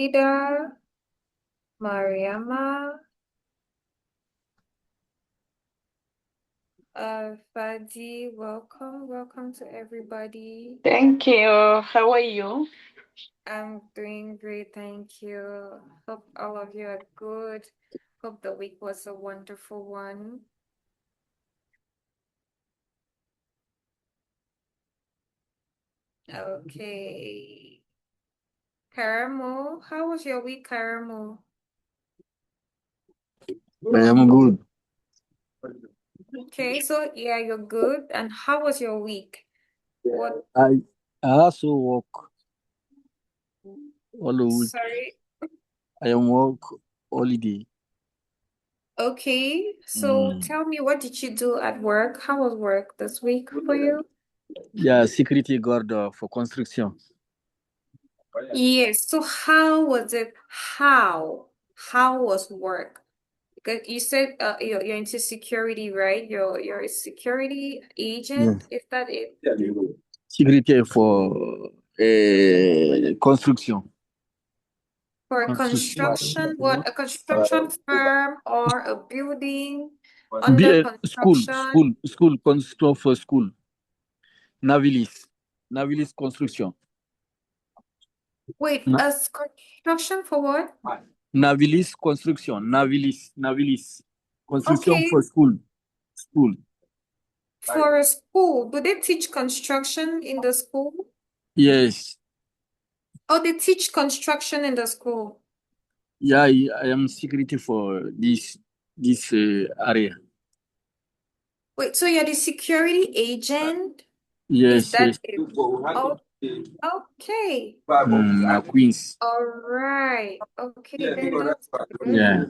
Ada, Mariama, Fadi, welcome to everybody. Thank you. How are you? I'm doing great, thank you. Hope all of you are good. Hope the week was a wonderful one. Okay. Karamo, how was your week, Karamo? I am good. Okay, so yeah, you're good. And how was your week? What? I also work all the week. Sorry. I am work holiday. Okay, so tell me, what did you do at work? How was work this week for you? Yeah, security guard for construction. Yes, so how was it? How was work? Because you said you're into security, right? You're a security agent, is that it? Security for construction. For a Construction. construction, what, a construction firm or a building under School construction? construction for school. Navilis construction. Wait, Na- a construction for what? Navilis construction. Navilis construction Okay, for school. for a school. Do they teach construction in the school? Yes. Oh, they teach construction in the school. Yeah, I am security for this area. Wait, so you're the security agent? Is Yes, that yes. it? Oh, okay. Queens. All right. Okay, then that's good. Yeah.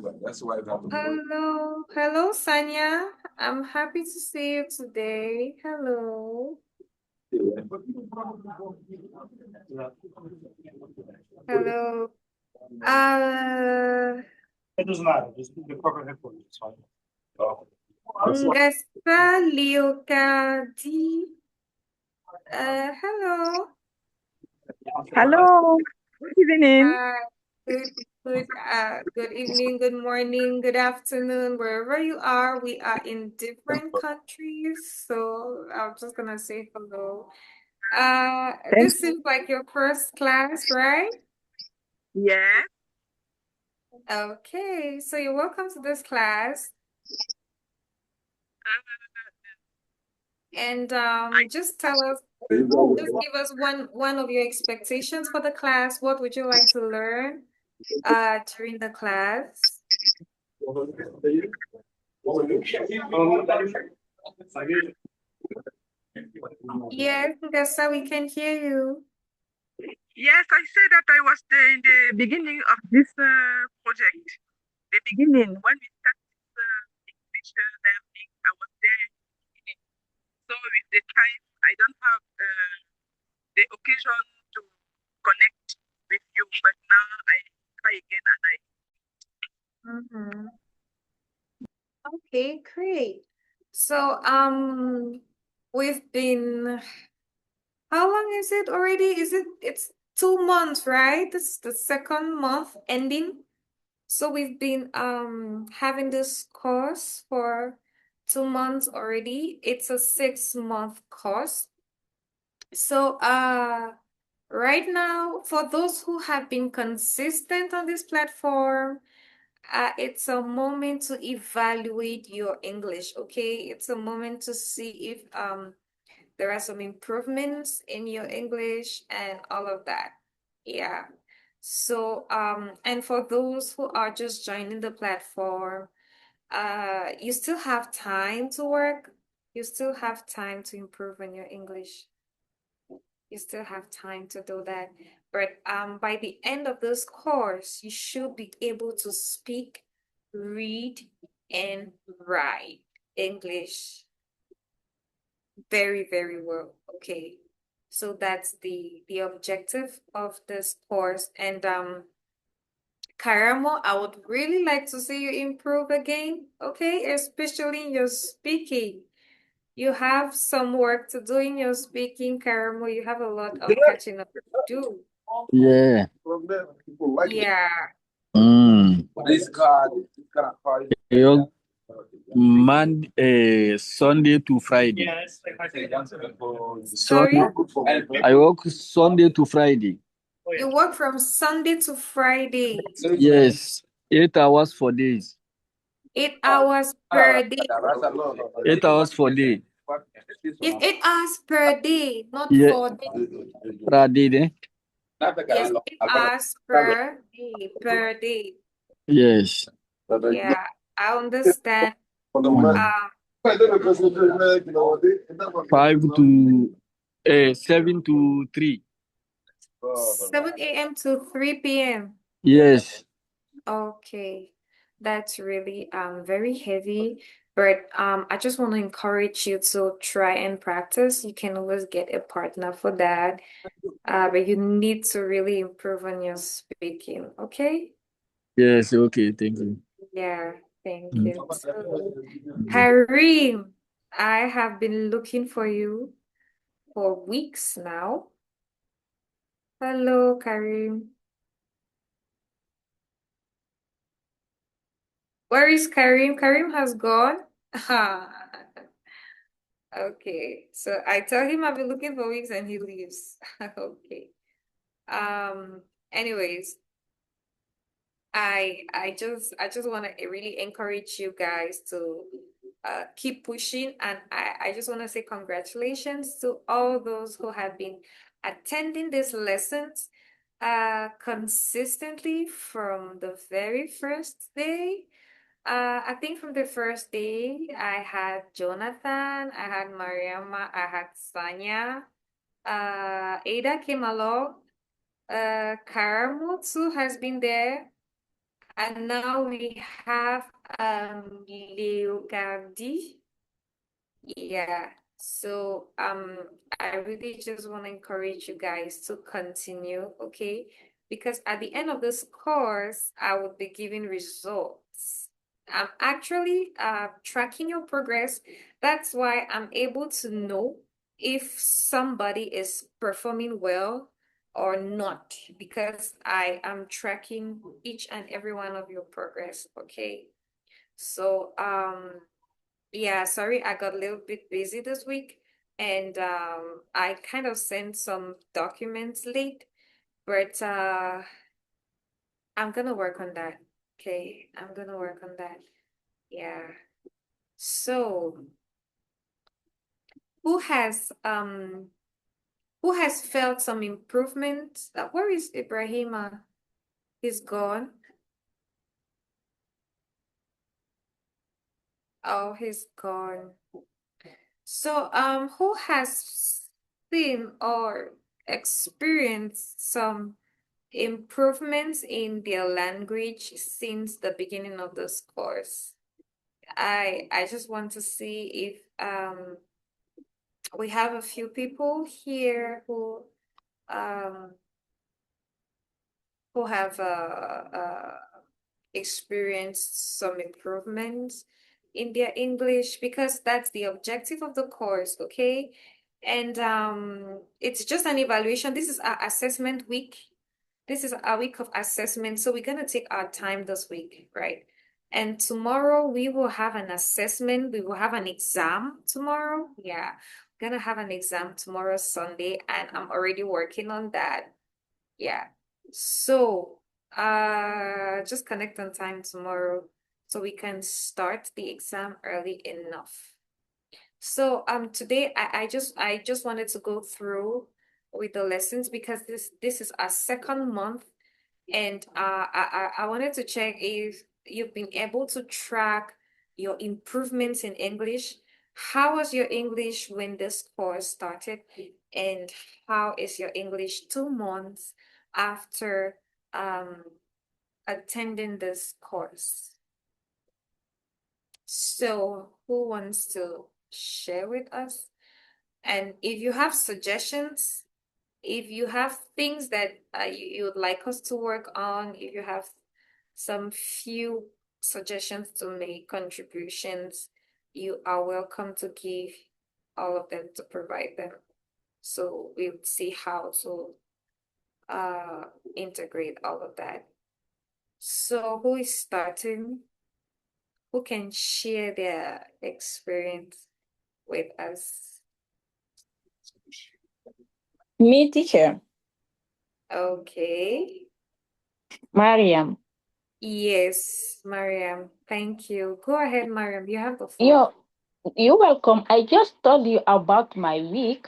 Hello, Sanya. I'm happy to see you today. Hello. Hello. It doesn't matter. Just the corporate headquarters. It's fine. Ngasa Leokadi. Hello. Hello. Good evening. Good evening, good morning, good afternoon, wherever you are. We are in different countries, so I'm just gonna say hello. This seems like your first class, right? Yeah. Okay, so you're welcome to this class. And just tell us, just give us one of your expectations for the class. What would you like to learn during the class? Yes, Ngasa, we can hear you. Yes, I said that I was in the beginning of this project. The beginning, when we started English learning, I was there in the beginning. So with the time, I don't have the occasion to connect with you, but now I try again and I. Okay, great. So, we've been, how long is it already? It's 2 months, right? This is the second month ending. So we've been having this course for 2 months already. It's a 6-month course. So right now, for those who have been consistent on this platform, it's a moment to evaluate your English, okay? It's a moment to see if there are some improvements in your English and all of that. Yeah. So, and for those who are just joining the platform, you still have time to work. You still have time to improve on your English. You still have time to do that. But by the end of this course, you should be able to speak, read, and write English very, very well. Okay. So that's the objective of this course. And Karamo, I would really like to see you improve again, okay? Especially in your speaking. You have some work to do in your speaking, Karamo. You have a lot of catching up to do. Yeah. Yeah. Mm. You Sunday to Friday. Sorry? I work Sunday to Friday. You work from Sunday to Friday, Yes, 8 hours for days. 8 hours per day. 8 hours for day. It's 8 hours per day, not Yeah, 4 days. Friday, eh? Yes, 8 hours per day, per day. Yes. Yeah, I understand. Mm. Um, 7 to 3. 7 a.m. to 3 p.m. Yes. Okay, that's really very heavy, but I just want to encourage you to try and practice. You can always get a partner for that. But you need to really improve on your speaking, okay? Yes. Okay. Thank you. Yeah, thank Mm. you. So, Kareem, I have been looking for you for weeks now. Hello, Kareem. Where is Kareem? Kareem has gone. Okay, so I tell him I've been looking for weeks and he leaves. Okay. Um, anyways, I just want to really encourage you guys to keep pushing, and I just want to say congratulations to all those who have been attending these lessons consistently from the very first day. I think from the first day, I had Jonathan, I had Mariama, I had Sanya, Ada came along, Karamutsu has been there, and now we have Leogardi. Yeah. So I really just want to encourage you guys to continue, okay? Because at the end of this course, I will be giving results. I'm actually tracking your progress. That's why I'm able to know if somebody is performing well or not, because I am tracking each and every one of your progress, okay? So yeah, sorry, I got a little bit busy this week, and I kind of sent some documents late, but I'm gonna work on that. Okay, I'm gonna work on that. Yeah. So, who has um who has felt some improvement? Where is Ibrahima? He's gone. Oh, he's gone. So, who has seen or experienced some improvements in their language since the beginning of this course? I just want to see if we have a few people here um who have experienced some improvements in their English, because that's the objective of the course, okay? And it's just an evaluation. This is our assessment week. This is our week of assessment. So we're gonna take our time this week, right? And tomorrow we will have an assessment. We will have an exam tomorrow. Yeah, we're gonna have an exam tomorrow, Sunday, and I'm already working on that. Yeah. So, just connect on time tomorrow so we can start the exam early enough. So, today I just wanted to go through with the lessons because this is our second month, and I wanted to check if you've been able to track your improvements in English. How was your English when this course started? And how is your English 2 months after um, attending this course? So, who wants to share with us? And if you have suggestions, if you have things that you would like us to work on, if you have some few suggestions to make, contributions, you are welcome to give all of them, to provide them. So we'll see how to integrate all of that. So who is starting? Who can share their experience with us? Me, teacher. Okay. Mariam. Yes, Mariam. Thank you. Go ahead, Mariam. You have the floor. You're welcome. I just told you about my week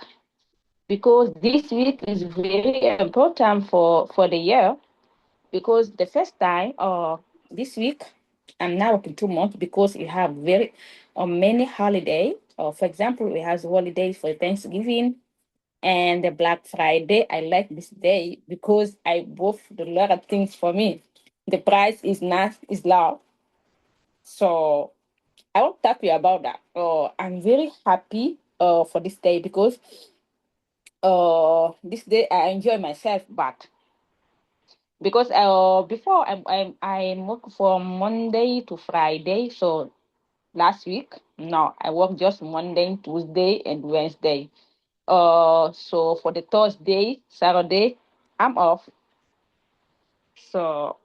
because this week is very important for the year because the first time this week I'm now working 2 months because we have very many holiday. For example, we have holidays for Thanksgiving and the Black Friday. I like this day because I both do a lot of things for me. The price is low, so I want to talk to you about that. I'm very happy for this day because this day I enjoy myself, but because before I work from Monday to Friday, so last week no, I work just Monday, Tuesday, and Wednesday. So for the Thursday, Saturday, I'm off. So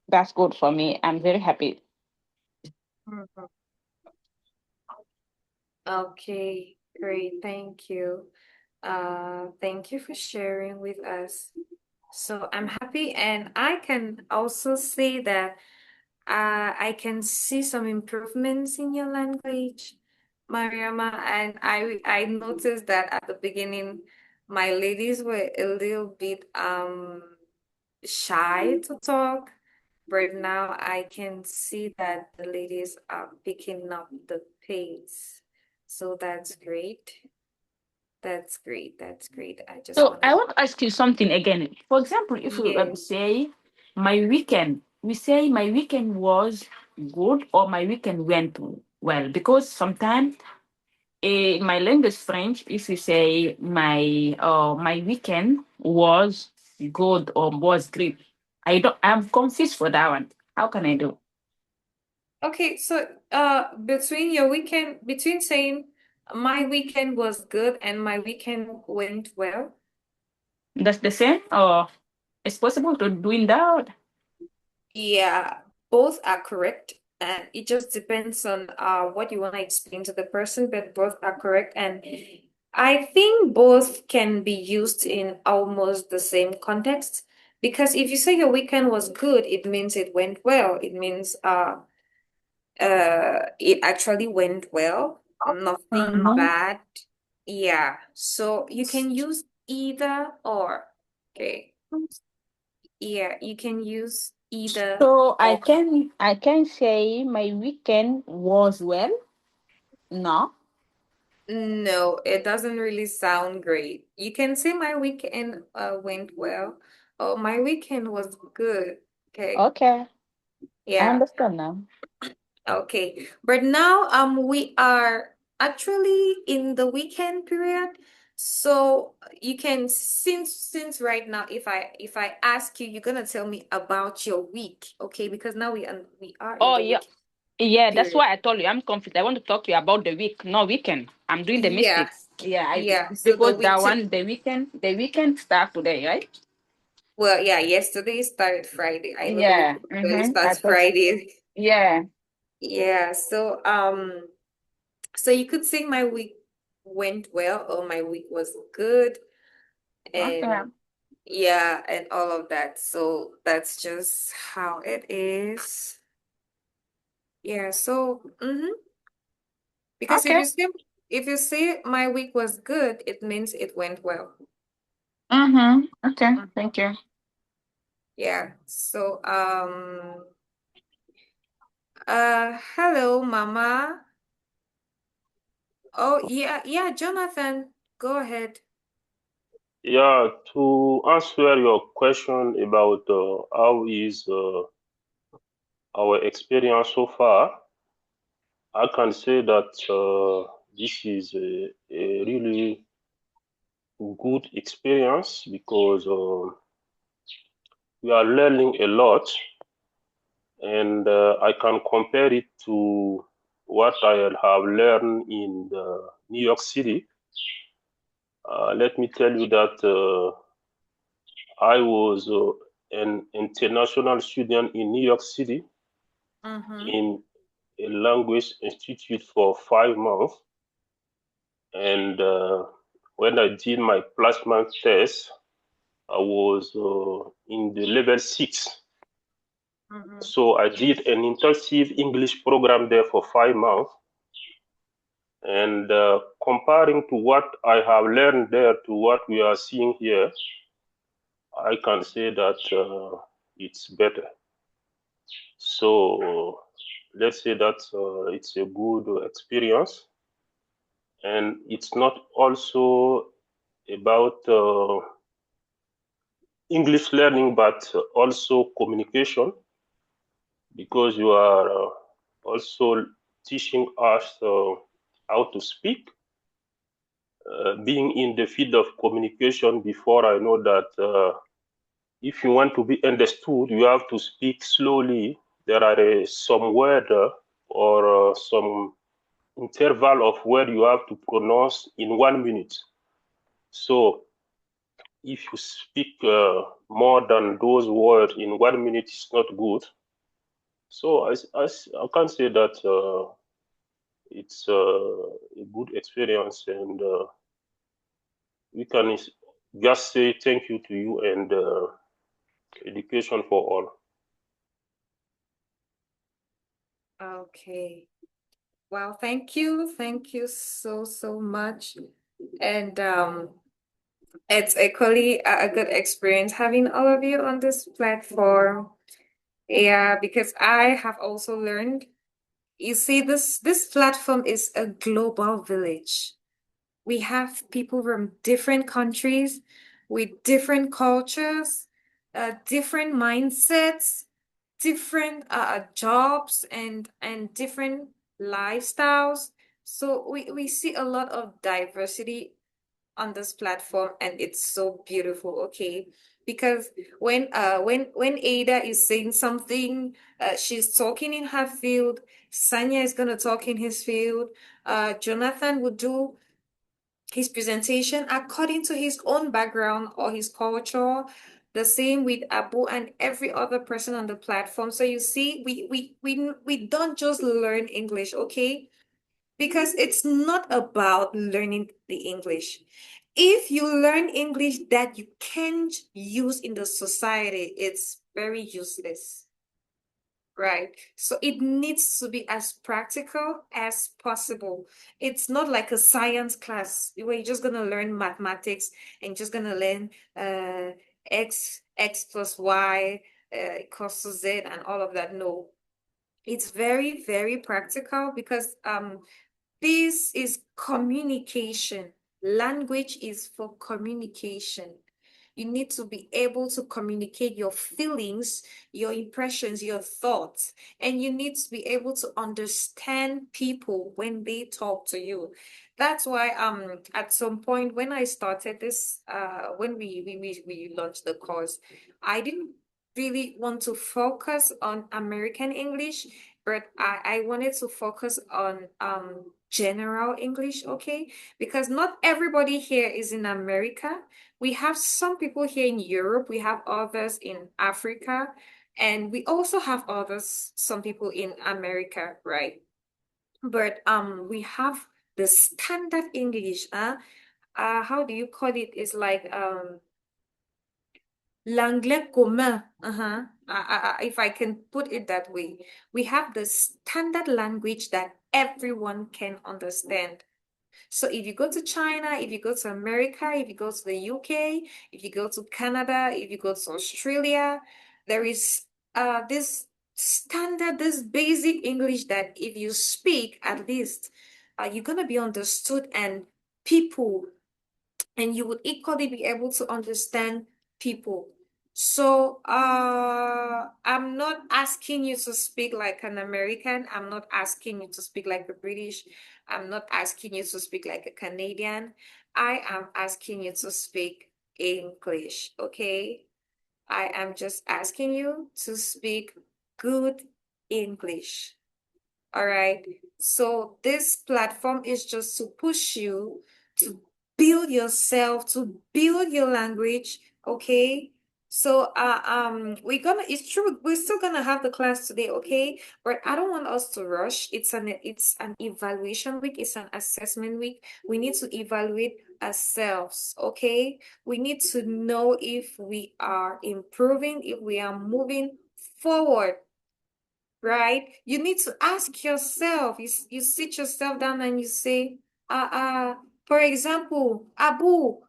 that's good for me. I'm very happy. Mhm. Okay, great. Thank you. Thank you for sharing with us. So I'm happy, and I can also say that I can see some improvements in your language, Mariama, and I noticed that at the beginning, my ladies were a little bit shy to talk, but now I can see that the ladies are picking up the pace. So that's great. That's great. That's great. I just So want I to, want to ask you something again. For example, if we yeah. say my weekend, we say my weekend was good or my weekend went well because sometimes my language French, if you say my weekend was good or was great, I'm confused for that one. How can I do? Okay, so between saying my weekend was good and my weekend went well, That's the same or it's possible to doing that? yeah, both are correct, and it just depends on what you want to explain to the person, but both are correct, and I think both can be used in almost the same context, because if you say your weekend was good, it means it went well. It means it actually went well, nothing Mhm. bad. Yeah, so you can use either or. Okay. Yeah, you can use either So or. I can say my weekend was well. No. No, it doesn't really sound great. You can say my weekend went well. Oh, my weekend was good. Okay. Okay. I Yeah. understand now. Okay, but now we are actually in the weekend period, so you can since right now if I ask you, you're gonna tell me about your week, okay? Because now we are in Oh the yeah. weekend Yeah, that's period. why I told you I'm confused. I want to talk to you about the week, no weekend. I'm doing the Yeah, mistakes. Yeah, yeah. So the because week that to one the weekend start today, right? well, yeah, yesterday started Friday. I know the Yeah. weekend usually I starts thought. Friday. Yeah. Yeah, so you could say my week went well or my week was good. Okay. And yeah, and all of that. So that's just how it is. Yeah, so because Okay. if you say my week was good, it means it went well. Okay. Mm. Thank you. Yeah. So hello, Mama. Oh yeah, yeah, Jonathan, go ahead. Yeah, to answer your question about how is our experience so far, I can say that this is a really good experience because we are learning a lot, and I can compare it to what I have learned in New York City. Let me tell you that I was an international student in New York City in a language institute for 5 months. And when I did my placement test, I was in the level 6. So I did an intensive English program there for 5 months. And comparing to what I have learned there to what we are seeing here, I can say that it's better. So let's say that it's a good experience. And it's not also about English learning, but also communication, because you are also teaching us how to speak. Being in the field of communication before, I know that if you want to be understood, you have to speak slowly. There are some word or some interval of word you have to pronounce in 1 minute. So if you speak more than those words in 1 minute, it's not good. So I can say that it's a good experience, and we can just say thank you to you and education for all. Okay. Well, thank you. Thank you so, so much. And it's equally a good experience having all of you on this platform. Yeah, because I have also learned, you see, this platform is a global village. We have people from different countries with different cultures, different mindsets, different jobs and different lifestyles. So we see a lot of diversity on this platform, and it's so beautiful, okay? Because when Ada is saying something, she's talking in her field, Sanya is gonna talk in his field, Jonathan would do his presentation according to his own background or his culture. The same with Abu and every other person on the platform. So you see, we don't just learn English, okay? Because it's not about learning the English. If you learn English that you can't use in the society, it's very useless. Right. So it needs to be as practical as possible. It's not like a science class where you're just gonna learn mathematics and just gonna learn x plus y equals to z and all of that. No, it's very, very practical because this is communication. Language is for communication. You need to be able to communicate your feelings, your impressions, your thoughts, and you need to be able to understand people when they talk to you. That's why at some point when I started this when we launched the course, I didn't really want to focus on American English, but I wanted to focus on general English, okay? Because not everybody here is in America. We have some people here in Europe, we have others in Africa, and we also have others, some people in America, right? But we have the standard English, how do you call it? It's like l'anglais commun. If I can put it that way, we have the standard language that everyone can understand. So if you go to China, if you go to America, if you go to the UK, if you go to Canada, if you go to Australia, there is this standard, this basic English that if you speak, at least you're gonna be understood, and people, and you would equally be able to understand people. So I'm not asking you to speak like an American. I'm not asking you to speak like a British. I'm not asking you to speak like a Canadian. I am asking you to speak English, okay? I am just asking you to speak good English. All right. So this platform is just to push you to build yourself, to build your language, okay? So it's true, we're still gonna have the class today, okay? But I don't want us to rush. It's an evaluation week, it's an assessment week. We need to evaluate ourselves, okay? We need to know if we are improving, if we are moving forward, right? You need to ask yourself. You sit yourself down and you say, for example, Abu,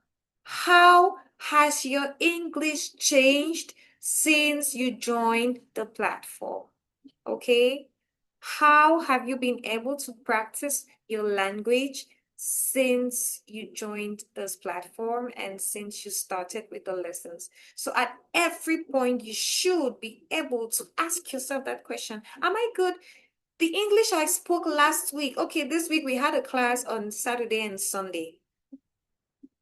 how has your English changed since you joined the platform? Okay? How have you been able to practice your language since you joined this platform and since you started with the lessons? So at every point, you should be able to ask yourself that question. Am I good? The English I spoke last week. Okay, this week we had a class on Saturday and Sunday.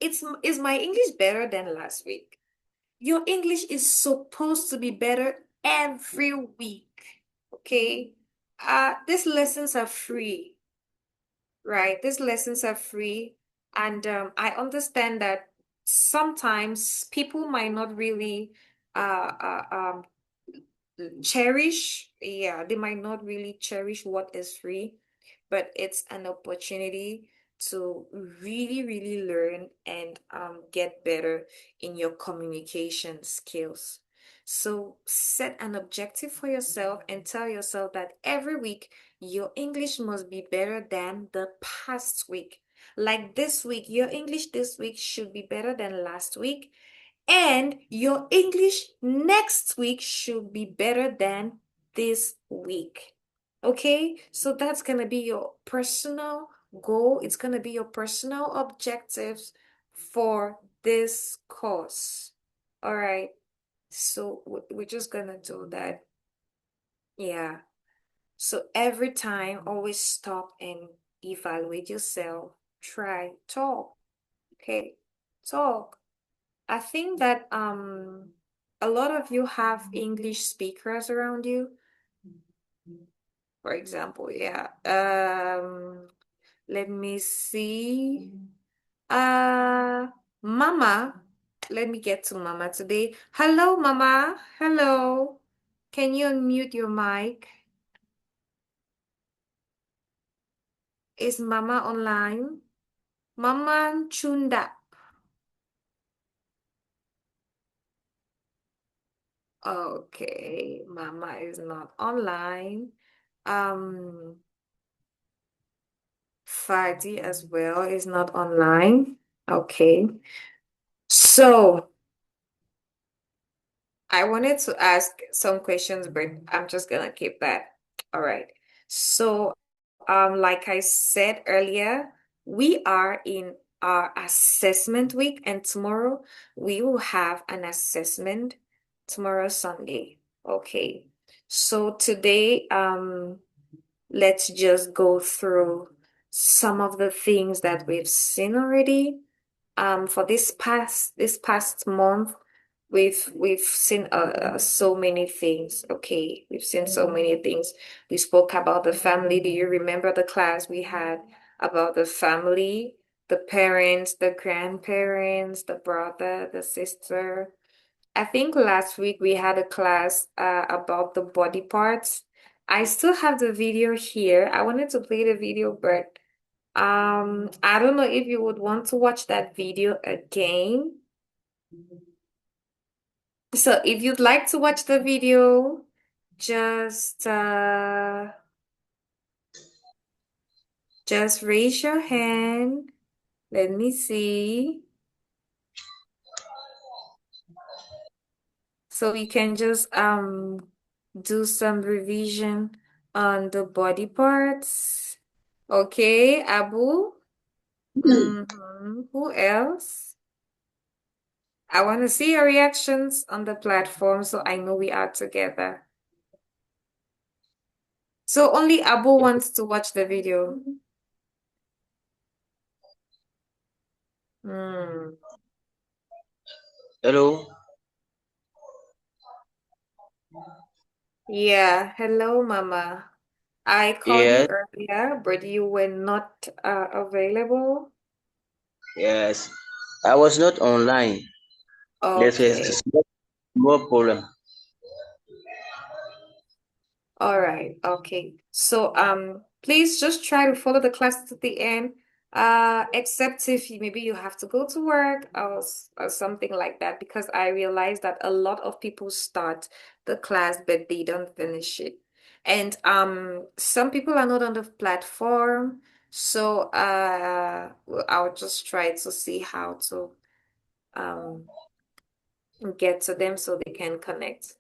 Is my English better than last week? Your English is supposed to be better every week. Okay? These lessons are free, right? These lessons are free. And I understand that sometimes people might not really cherish, they might not really cherish what is free, but it's an opportunity to really, really learn and get better in your communication skills. So set an objective for yourself and tell yourself that every week your English must be better than the past week. Like this week, your English this week should be better than last week. And your English next week should be better than this week. Okay? So that's going to be your personal goal. It's going to be your personal objectives for this course. All right. So we're just going to do that. Yeah. So every time, always stop and evaluate yourself. Try, talk. Okay? Talk. I think that a lot of you have English speakers around you. For example, yeah. Let me see. Mama. Let me get to Mama today. Hello, Mama. Hello. Can you unmute your mic? Is Mama online? Mama Chunda. Okay, Mama is not online. Fadi as well is not online. Okay. So I wanted to ask some questions, but I'm just gonna keep that. All right. So, like I said earlier, we are in our assessment week, and tomorrow we will have an assessment tomorrow, Sunday. Okay. So today, let's just go through some of the things that we've seen already. For this past month, we've seen so many things. Okay, we've seen so many things. We spoke about the family. Do you remember the class we had about the family, the parents, the grandparents, the brother, the sister? I think last week we had a class about the body parts. I still have the video here. I wanted to play the video, but I don't know if you would want to watch that video again. So if you'd like to watch the video, just raise your hand. Let me see. So we can just do some revision on the body parts. Okay, Abu. Who else? I want to see your reactions on the platform so I know we are together. So only Abu wants to watch the video. Hello. Yeah, hello, Mama. I called you Yes, earlier, but you were not available. yes. I was not online. The Okay. first No problem. All right, okay. So please just try to follow the class to the end. Except if maybe you have to go to work or something like that, because I realize that a lot of people start the class but they don't finish it. And some people are not on the platform, so I'll just try to see how to um get to them so they can connect.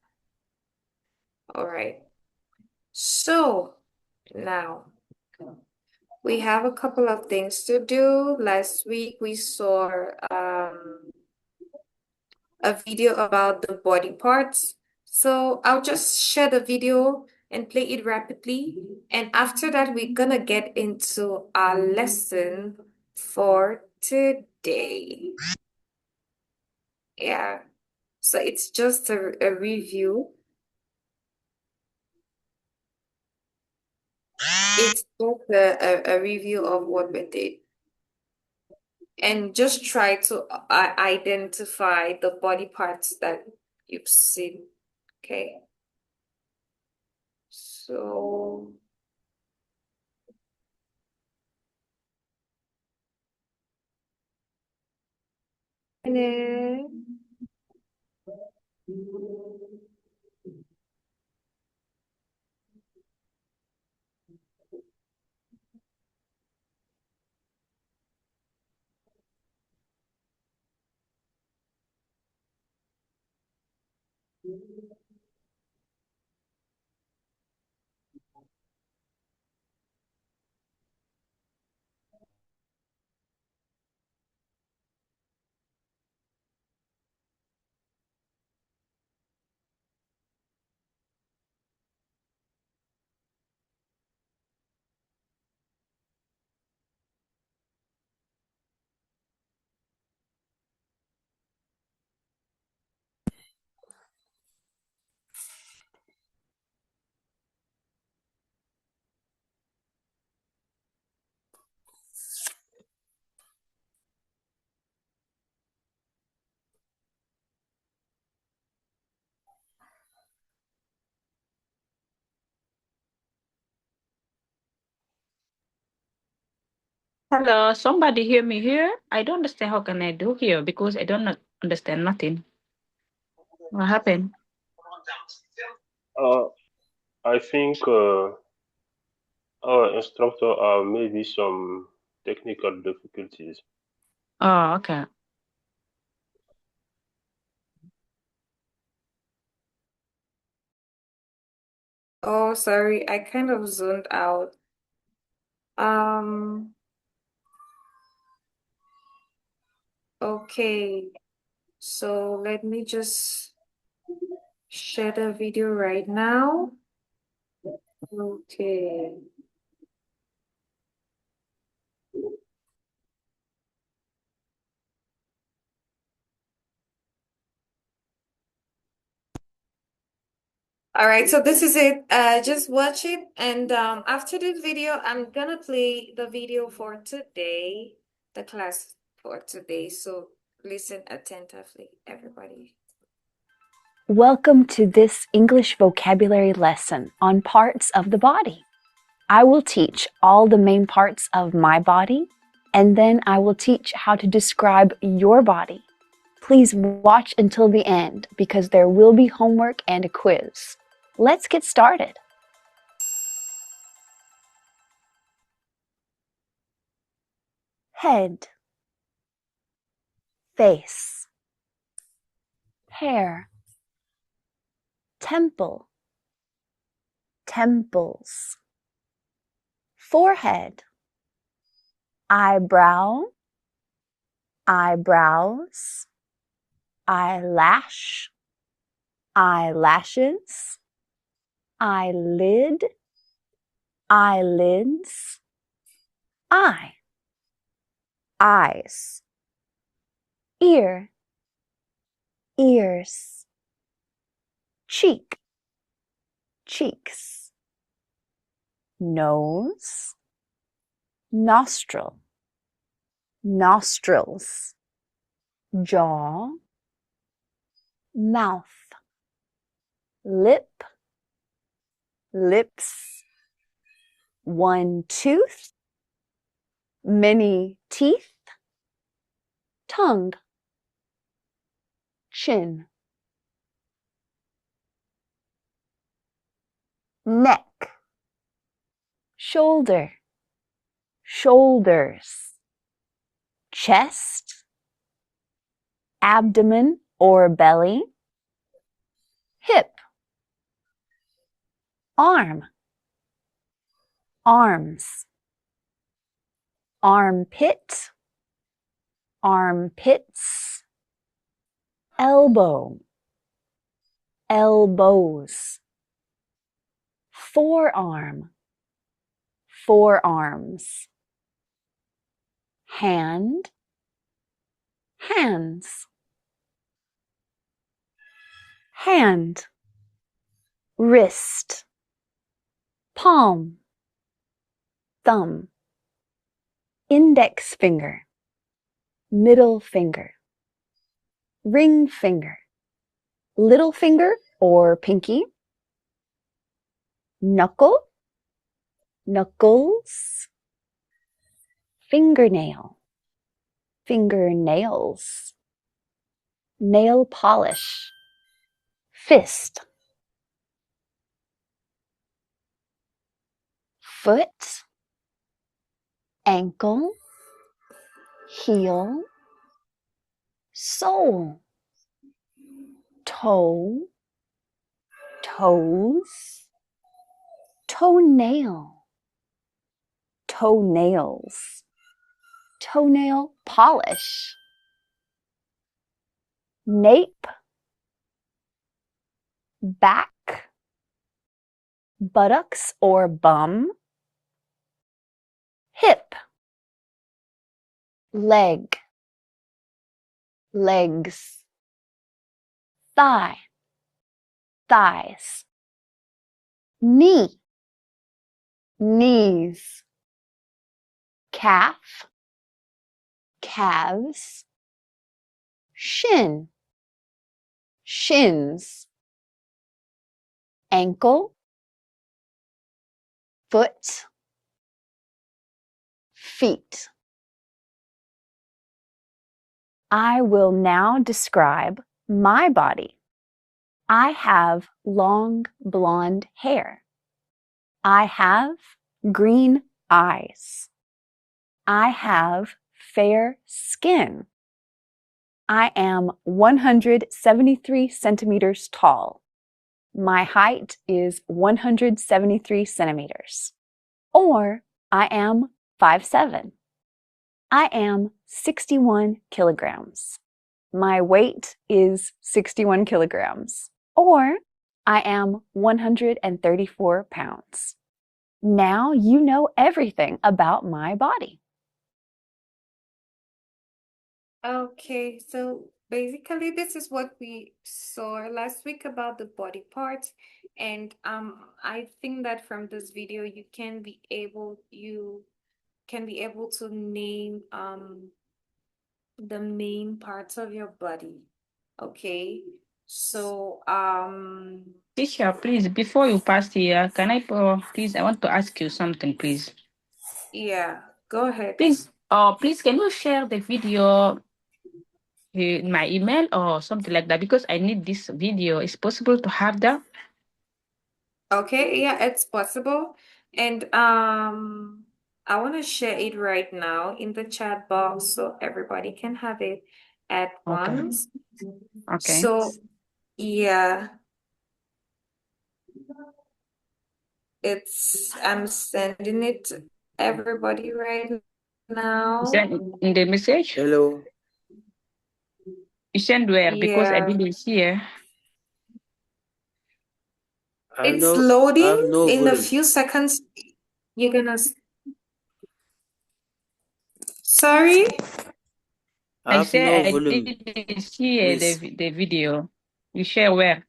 All right. So now we have a couple of things to do. Last week we saw a video about the body parts. So I'll just share the video and play it rapidly. And after that, we're gonna get into our lesson for today. Yeah. So it's just a review. It's just a review of what we did. And just try to identify the body parts that you've seen. Okay. So, minute. Hello, somebody hear me here? I don't understand how can I do here because I don't understand nothing. What happened? I think our instructor maybe some technical difficulties. Oh, okay. Oh, sorry, I kind of zoned out. Okay. So let me just share the video right now. Okay. All right, so this is it. Just watch it, and after this video, I'm gonna play the video for today, the class for today. So listen attentively, everybody. Welcome to this English vocabulary lesson on parts of the body. I will teach all the main parts of my body, and then I will teach how to describe your body. Please watch until the end because there will be homework and a quiz. Let's get started. Head, face, hair, temple, temples, forehead, eyebrow, eyebrows, eyelash, eyelashes, eyelid, eyelids, eye, eyes, ear, ears, cheek, cheeks, nose, nostril, nostrils, jaw, mouth, lip, lips, one tooth, many teeth, tongue, chin, neck, shoulder, shoulders, chest, abdomen or belly, hip, arm, arms, armpit, armpits, elbow, elbows, forearm, forearms, hand, hands, hand, wrist, palm, thumb, index finger, middle finger, ring finger, little finger or pinky, knuckle, knuckles, fingernail, fingernails, nail polish, fist, foot, ankle, heel, sole, toe, toes, toenail, toenails, toenail polish, nape, back, buttocks or bum, hip, leg, legs, thigh, thighs, knee, knees, calf, calves, shin, shins, ankle, foot, feet. I will now describe my body. I have long blonde hair. I have green eyes. I have fair skin. I am 173 centimeters tall. My height is 173 centimeters. Or I am 5'7". I am 61 kilograms. My weight is 61 kilograms. Or I am 134 pounds. Now you know everything about my body. Okay, so basically this is what we saw last week about the body parts, and I think that from this video you can be able to name the main parts of your body. Okay, so Teacher, please, before you pass here, can I please, I want to ask you something, please. yeah, go ahead. Please, please, can you share the video in my email or something like that? Because I need this video. Is possible to have that? Okay, yeah, it's possible. And I want to share it right now in the chat box so everybody can have it at Okay. once. Okay. So, yeah, I'm sending it to everybody right now. Is that in the message? Hello. You send where? Because I Yeah, didn't hear. it's I loading. have no In a volume. few seconds. You're gonna. Sorry? I I have say no I volume. didn't hear Please. the video. You share where?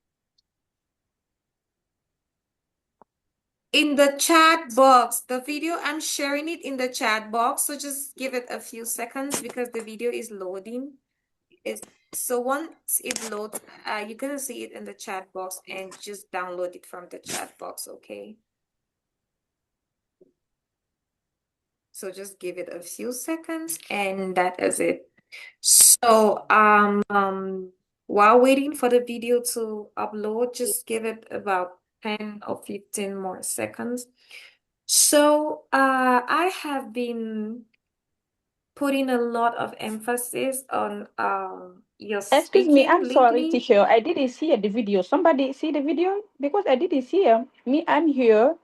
In the chat box. The video, I'm sharing it in the chat box. So just give it a few seconds because the video is loading. So once it loads, you're gonna see it in the chat box and just download it from the chat box, okay? So just give it a few seconds and that is it. So while waiting for the video to upload, just give it about 10 or 15 more seconds. So I have been putting a lot of emphasis on your Excuse me, speaking I'm sorry, lately. teacher. I didn't see the video. Somebody see the video? Because I didn't see him. Me, I'm here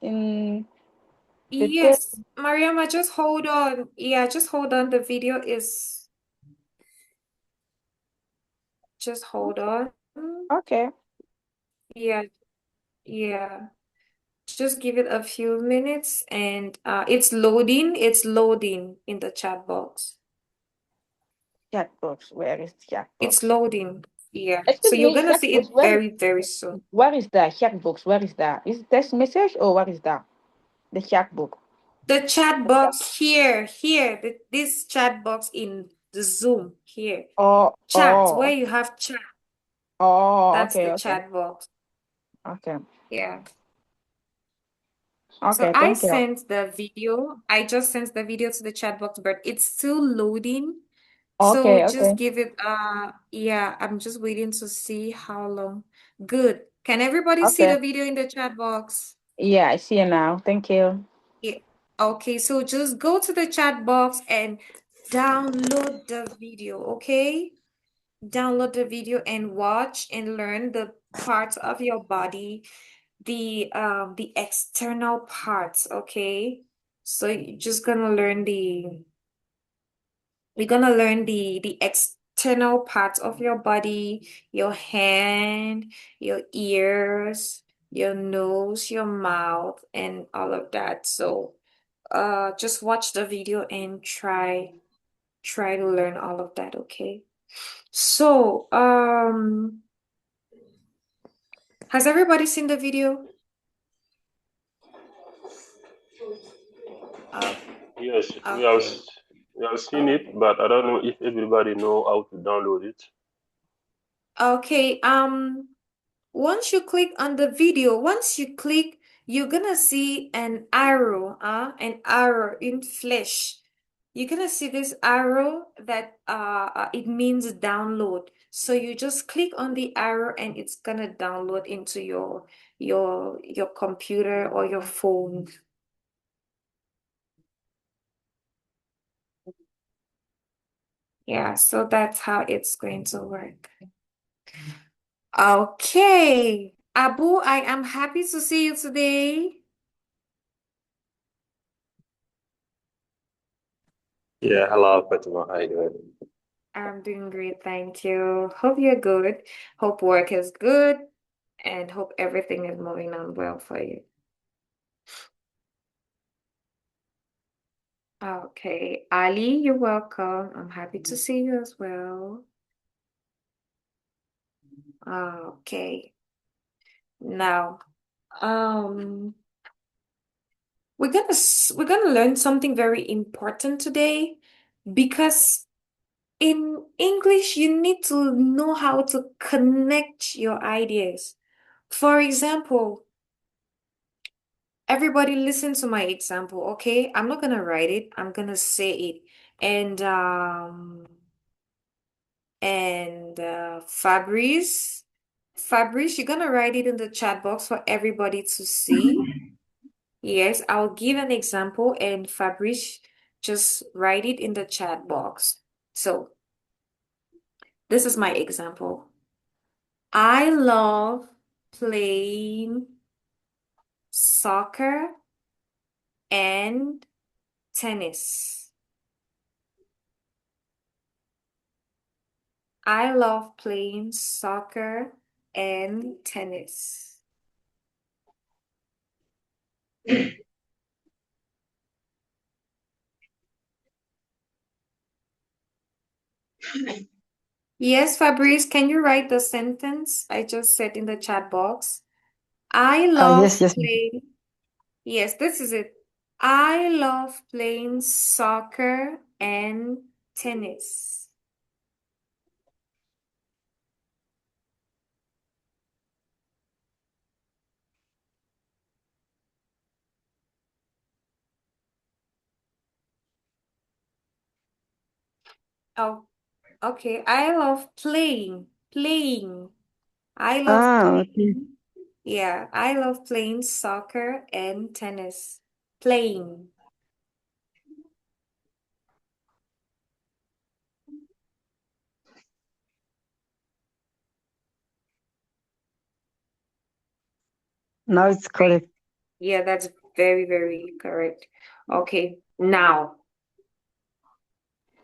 in the test. Yes, Mariama, just hold on. Yeah, just hold on. The video is just hold on. Okay. Yeah, yeah. Just give it a few minutes and it's loading in the chat box. Chat box. Where is chat It's box? loading. Yeah. So Excuse you're me, gonna chat see box. it very, very soon. Where is the chat box? Where is that? Is it text message or what is that? The chat box. The chat box here, this chat box in the Zoom here. Oh, Chat, where oh, you have chat, oh. that's Okay, the okay, chat box. okay, Yeah. So okay. I Thank you. sent the video. I just sent the video to the chat box, but it's still loading. So Okay, just okay, give it yeah, I'm just waiting to see how long. Good. Can everybody see okay. the video in the chat box? Yeah, I see you now. Thank you. Yeah. Okay, so just go to the chat box and download the video, okay? Download the video and watch and learn the parts of your body, the external parts, okay? So you're just gonna learn we're gonna learn the external parts of your body, your hand, your ears, your nose, your mouth, and all of that. So just watch the video and try to learn all of that, okay? So has everybody seen the video? Uh, Yes, okay. we have seen it, Okay. but I don't know if everybody know how to download it. Okay. Once you click on the video, once you click, you're gonna see an arrow in flash. You're gonna see this arrow that it means download. So you just click on the arrow and it's gonna download into your computer or your phone. Yeah, so that's how it's going to work. Okay. Abu, I am happy to see you today. Yeah, hello, Fatima. How you doing? I'm doing great, thank you. Hope you're good. Hope work is good and hope everything is moving on well for you. Okay, Ali, you're welcome. I'm happy to see you as well. Okay. Now, um, we're gonna learn something very important today because in English, you need to know how to connect your ideas. For example, everybody listen to my example, okay? I'm not gonna write it, I'm gonna say it. And Fabrice, you're gonna write it in the chat box for everybody to see. Yes, I'll give an example and Fabrice just write it in the chat box. So this is my example. I love playing soccer and tennis. I love playing soccer and tennis. Yes, Fabrice, can you write the sentence I just said in the chat box? I love Yes, yes. playing. Yes, this is it. I love playing soccer and tennis. Oh, okay. I love playing. Playing. I love Okay. playing. Yeah, I love playing soccer and tennis. Playing. Now it's correct. Yeah, that's very, very correct. Okay, now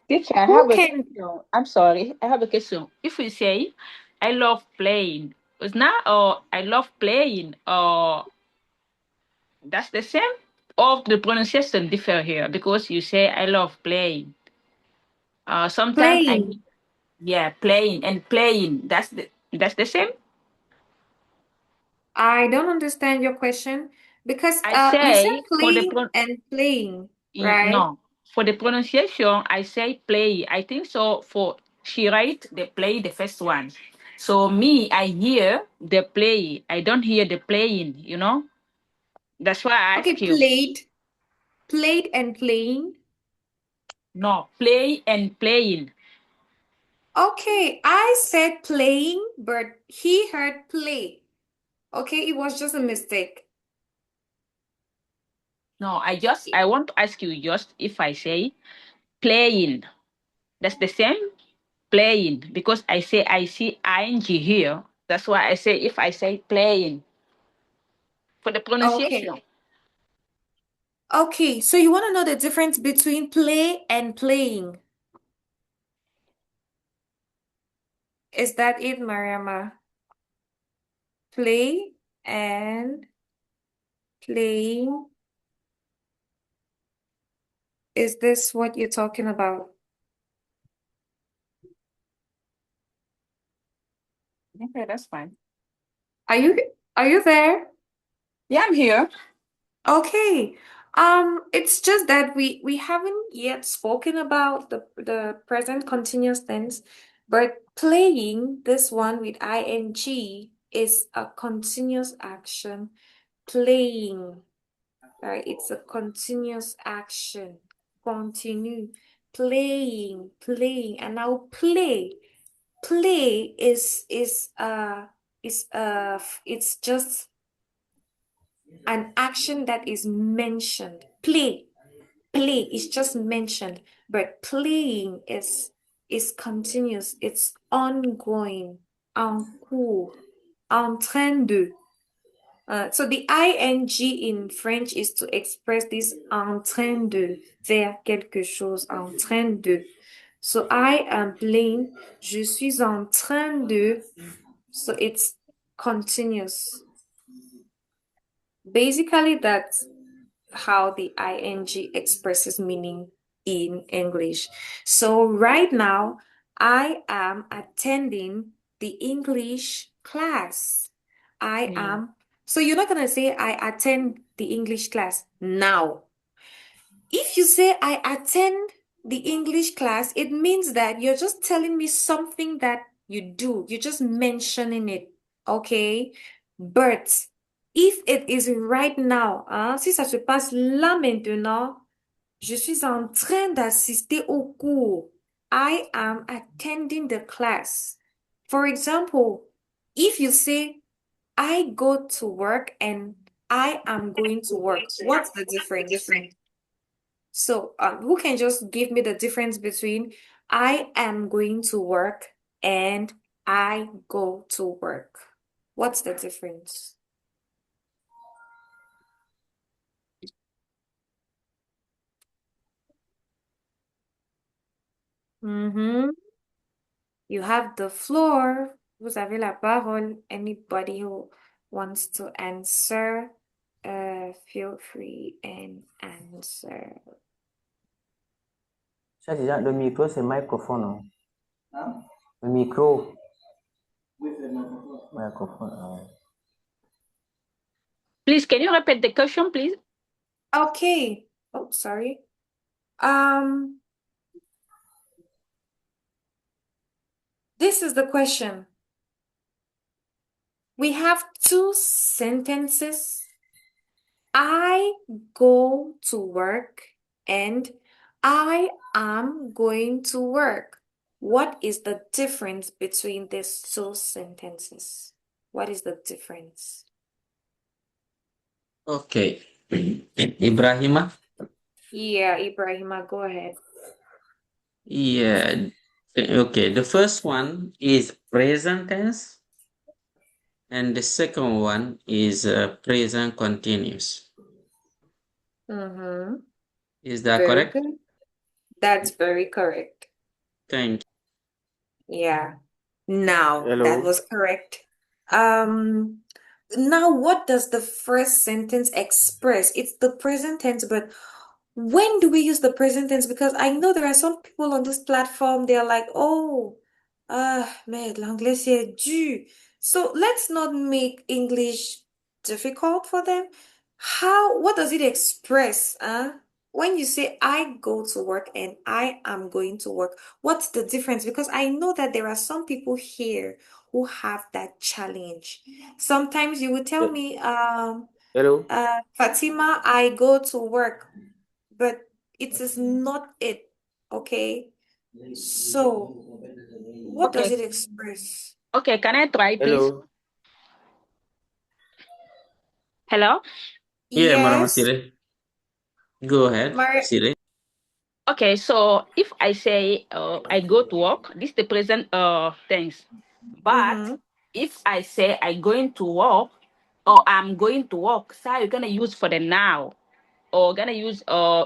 Teacher, I who have a can question. I'm sorry, I have a question. If we say, I love playing, it's not, or I love playing, or that's the same? Or the pronunciation differ here because you say, I love playing. Sometimes I, playing? yeah, playing and playing. That's the same. I don't understand your question because I you said say for the playing and playing, right? no, for the pronunciation, I say play. I think so. For she write the play, the first one. So me, I hear the play. I don't hear the playing. That's why I Okay, ask you. played and playing. No, play and playing. Okay, I said playing, but he heard play. Okay, it was just a mistake. No, I want to ask you just if I say playing. That's the same playing because I see ing here. That's why I say if I say playing for the Okay. pronunciation. Okay, so you want to know the difference between play and playing. Is that it, Mariama? Play and playing. Is this what you're talking about? Okay, that's fine. Are you are you there? Yeah, I'm here. Okay. It's just that we haven't yet spoken about the present continuous tense, but playing this one with ing is a continuous action. Playing, right? It's a continuous action. Continue. Playing, and now play. Play it's just an action that is mentioned. Play is just mentioned, but playing is continuous. It's ongoing. En cours. En train de. So the ing in French is to express this en train de faire quelque chose, en train de. So I am playing, je suis en train de. So it's continuous. Basically, that's how the ing expresses meaning in English. So right now, I am attending the English class. I Yeah. am. So you're not gonna say I attend the English class now. If you say I attend the English class, it means that you're just telling me something that you do. You're just mentioning it, okay? But if it is right now, si ça se passe là maintenant, je suis en train d'assister au cours. I am attending the class. For example, if you say I go to work and I am going to work, what's the difference? So, who can just give me the difference between I am going to work and I go to work? What's the difference? Mm-hmm. You have the floor. Vous avez la parole. Anybody who wants to answer, feel free and answer. Ça, déjà, le micro, c'est microphone. Hein? Le micro. Oui, c'est microphone. Microphone. Please, can you repeat the question, please? Okay. Oh, sorry. Um, this is the question. We have two sentences. I go to work and I am going to work. What is the difference between these two sentences? What is the difference? Okay. Ibrahima? Yeah, Ibrahima, go ahead. Yeah. Okay. The first one is present tense, and the second one is present continuous. Mm-hmm. Is that Very correct? good. That's very correct. Thank Yeah. Now, that Hello. was correct. Now what does the first sentence express? It's the present tense, but when do we use the present tense? Because I know there are some people on this platform, they're like, oh, merde, l'anglais c'est dur. So let's not make English difficult for them. What does it express? When you say I go to work and I am going to work, what's the difference? Because I know that there are some people here who have that challenge. Sometimes you would tell me, Hello. Fatima, I go to work, but it is not it. Okay. So, what does Okay. it express? Okay, can I try, please? Hello. Hello? Yeah, Madam Yes, Sire. Go ahead, Maria. Sire. Okay, so if I say I go to work, this is the present tense. But Mm-hmm. if I say I going to work or I'm going to work, so you're gonna use for the now. Or gonna use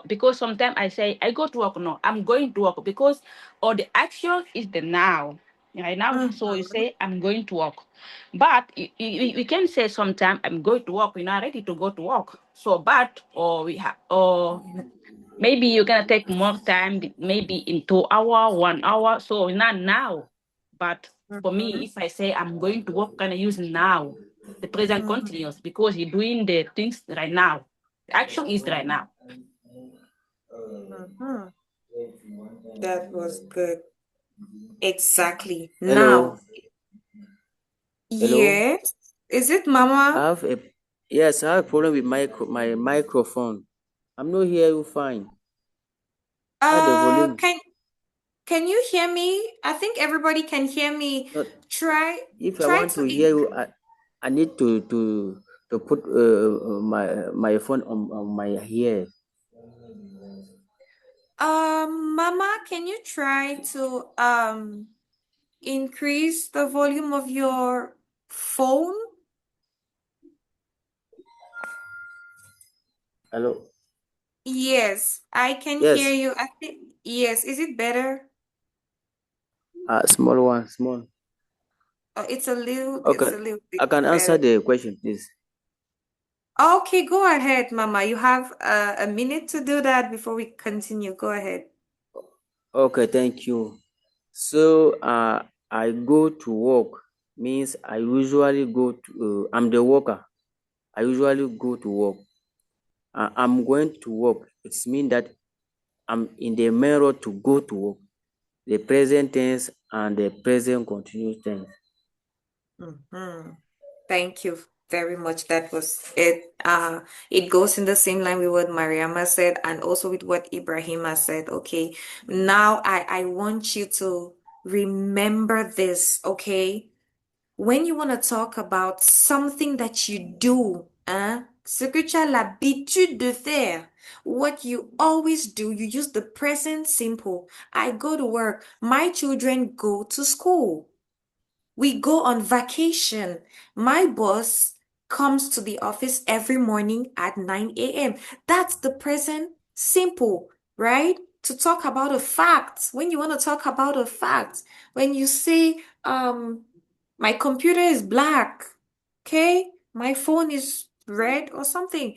because sometimes I say I go to work. No, I'm going to work because or the action is the now. Right now, so you Mm-hmm. say I'm going to work, but we can say sometimes I'm going to work. We're not ready to go to work. So, but or we have or maybe you're gonna take more time, maybe in 2 hour, 1 hour. So not now, but for Mm-hmm. me, if I say I'm going to work, gonna use now, the present Mm-hmm. continuous because you're doing the things right now. The action is right now. Mm-hmm. That was good. Exactly. Hello. Now, Hello. yes. Is it Mama? Yes, I have a problem with my microphone. I'm not hear you fine. Add the Uh, volume. can can you hear me? I think everybody can hear me. Not Try if I try want to to hear you, I need to put my phone on my ear. Mama, can you try to increase the volume of your phone? Hello. Yes, I can hear Yes. you. I think yes. Is it better? Small one, small. It's Okay. a little bit I can answer better. the question, please. Okay, go ahead, Mama. You have a minute to do that before we continue. Go ahead. Okay, thank you. So, I go to work means I usually go to. I'm the worker. I usually go to work. I'm going to work. It means that I'm in the mirror to go to work. The present tense and the present continuous tense. Mm-hmm. Thank you very much. That was it. It goes in the same line with what Mariama said and also with what Ibrahima said. Okay. Now I want you to remember this, okay? When you want to talk about something that you do, ce que tu as l'habitude de faire, what you always do, you use the present simple. I go to work. My children go to school. We go on vacation. My boss comes to the office every morning at 9 a.m. That's the present simple, right? To talk about a fact. When you want to talk about a fact, when you say, my computer is black, okay? My phone is red or something.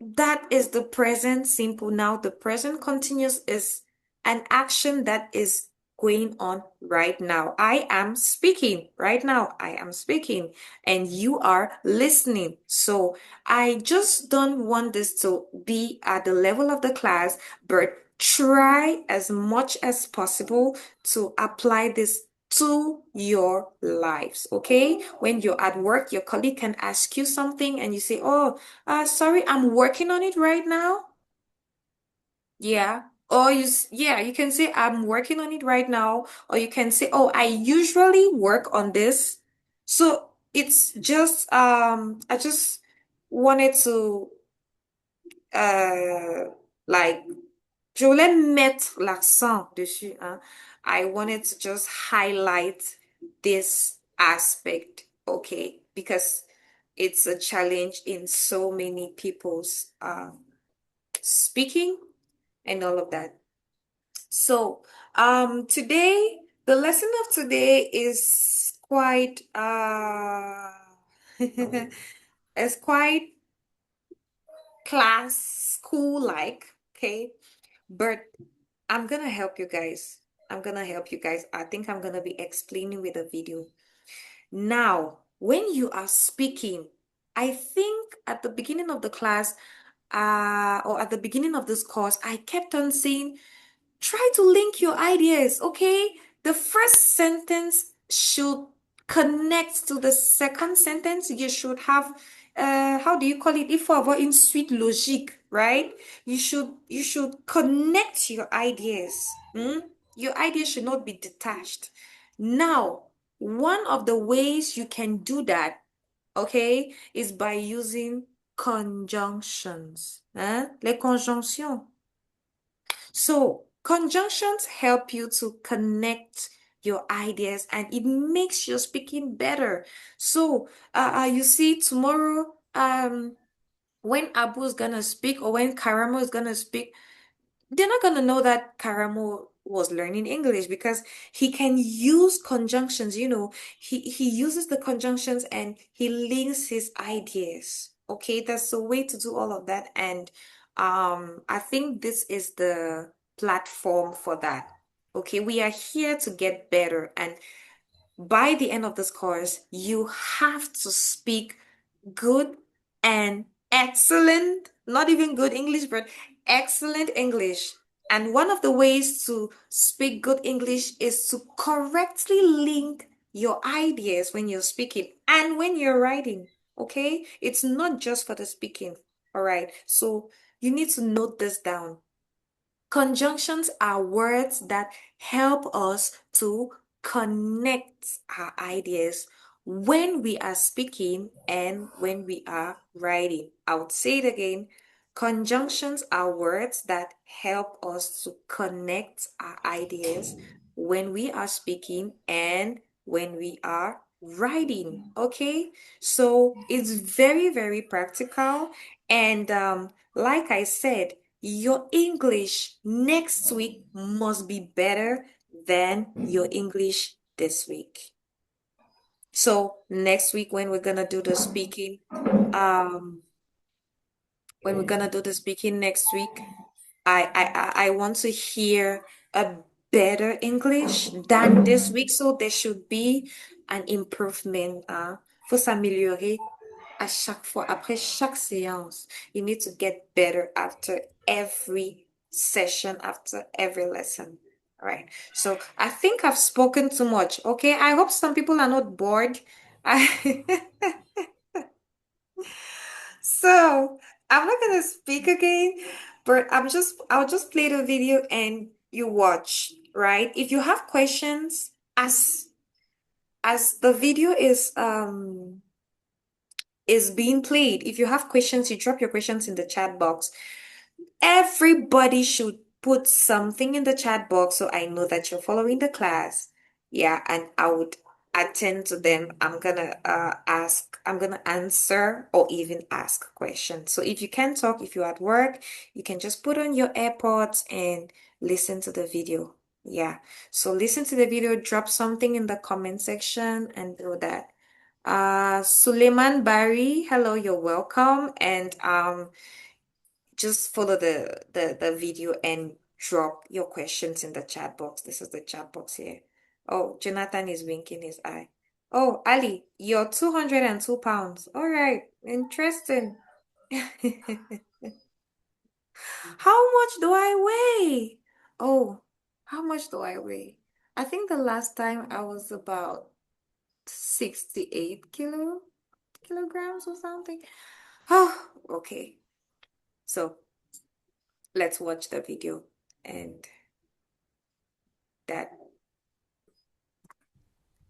That is the present simple. Now, the present continuous is an action that is going on right now. I am speaking right now. I am speaking and you are listening. So I just don't want this to be at the level of the class, but try as much as possible to apply this to your lives. Okay? When you're at work, your colleague can ask you something and you say, oh, sorry, I'm working on it right now. Yeah. Or yeah, you can say I'm working on it right now, or you can say, oh, I usually work on this. So it's just I just wanted to like je voulais mettre l'accent dessus, hein. I wanted to just highlight this aspect, okay, because it's a challenge in so many people's speaking and all of that. So, today, the lesson of today is quite it's quite class school like, okay? But I'm gonna help you guys. I'm gonna help you guys. I think I'm gonna be explaining with a video. Now, when you are speaking, I think at the beginning of the class, or at the beginning of this course, I kept on saying, try to link your ideas, okay? The first sentence should connect to the second sentence. You should have, how do you call it? Il faut avoir une suite logique, right? You should connect your ideas. Your ideas should not be detached. Now, one of the ways you can do that, okay, is by using conjunctions. Les conjonctions. So conjunctions help you to connect your ideas and it makes your speaking better. So you see tomorrow, when Abu is gonna speak or when Karamo is gonna speak, they're not gonna know that Karamo was learning English because he can use conjunctions, he uses the conjunctions and he links his ideas. Okay, that's the way to do all of that. And I think this is the platform for that. Okay, we are here to get better, and by the end of this course, you have to speak good and excellent, not even good English, but excellent English. And one of the ways to speak good English is to correctly link your ideas when you're speaking and when you're writing. Okay? It's not just for the speaking. All right. So you need to note this down. Conjunctions are words that help us to connect our ideas when we are speaking and when we are writing. I would say it again. Conjunctions are words that help us to connect our ideas when we are speaking and when we are writing. Okay? So it's very, very practical. And like I said, your English next week must be better than your English this week. So next week when we're gonna do the speaking, next week, I want to hear a better English than this week. So there should be an improvement. Faut s'améliorer à chaque fois, après chaque séance. You need to get better after every session, after every lesson. All right. So I think I've spoken too much. Okay. I hope some people are not bored. So I'm not gonna speak again, but I'll just play the video and you watch, right? If you have questions, as the video is being played, if you have questions, you drop your questions in the chat box. Everybody should put something in the chat box so I know that you're following the class. Yeah, and I would attend to them. I'm gonna answer or even ask questions. So if you can't talk, if you're at work, you can just put on your AirPods and listen to the video. Yeah. So listen to the video, drop something in the comment section and do that. Suleiman Barry, hello, you're welcome. And just follow the video and drop your questions in the chat box. This is the chat box here. Oh, Jonathan is winking his eye. Oh, Ali, you're 202 pounds. All right, interesting. How much do I weigh? Oh, how much do I weigh? I think the last time I was about 68 kilograms or something. Oh, okay. So let's watch the video and that.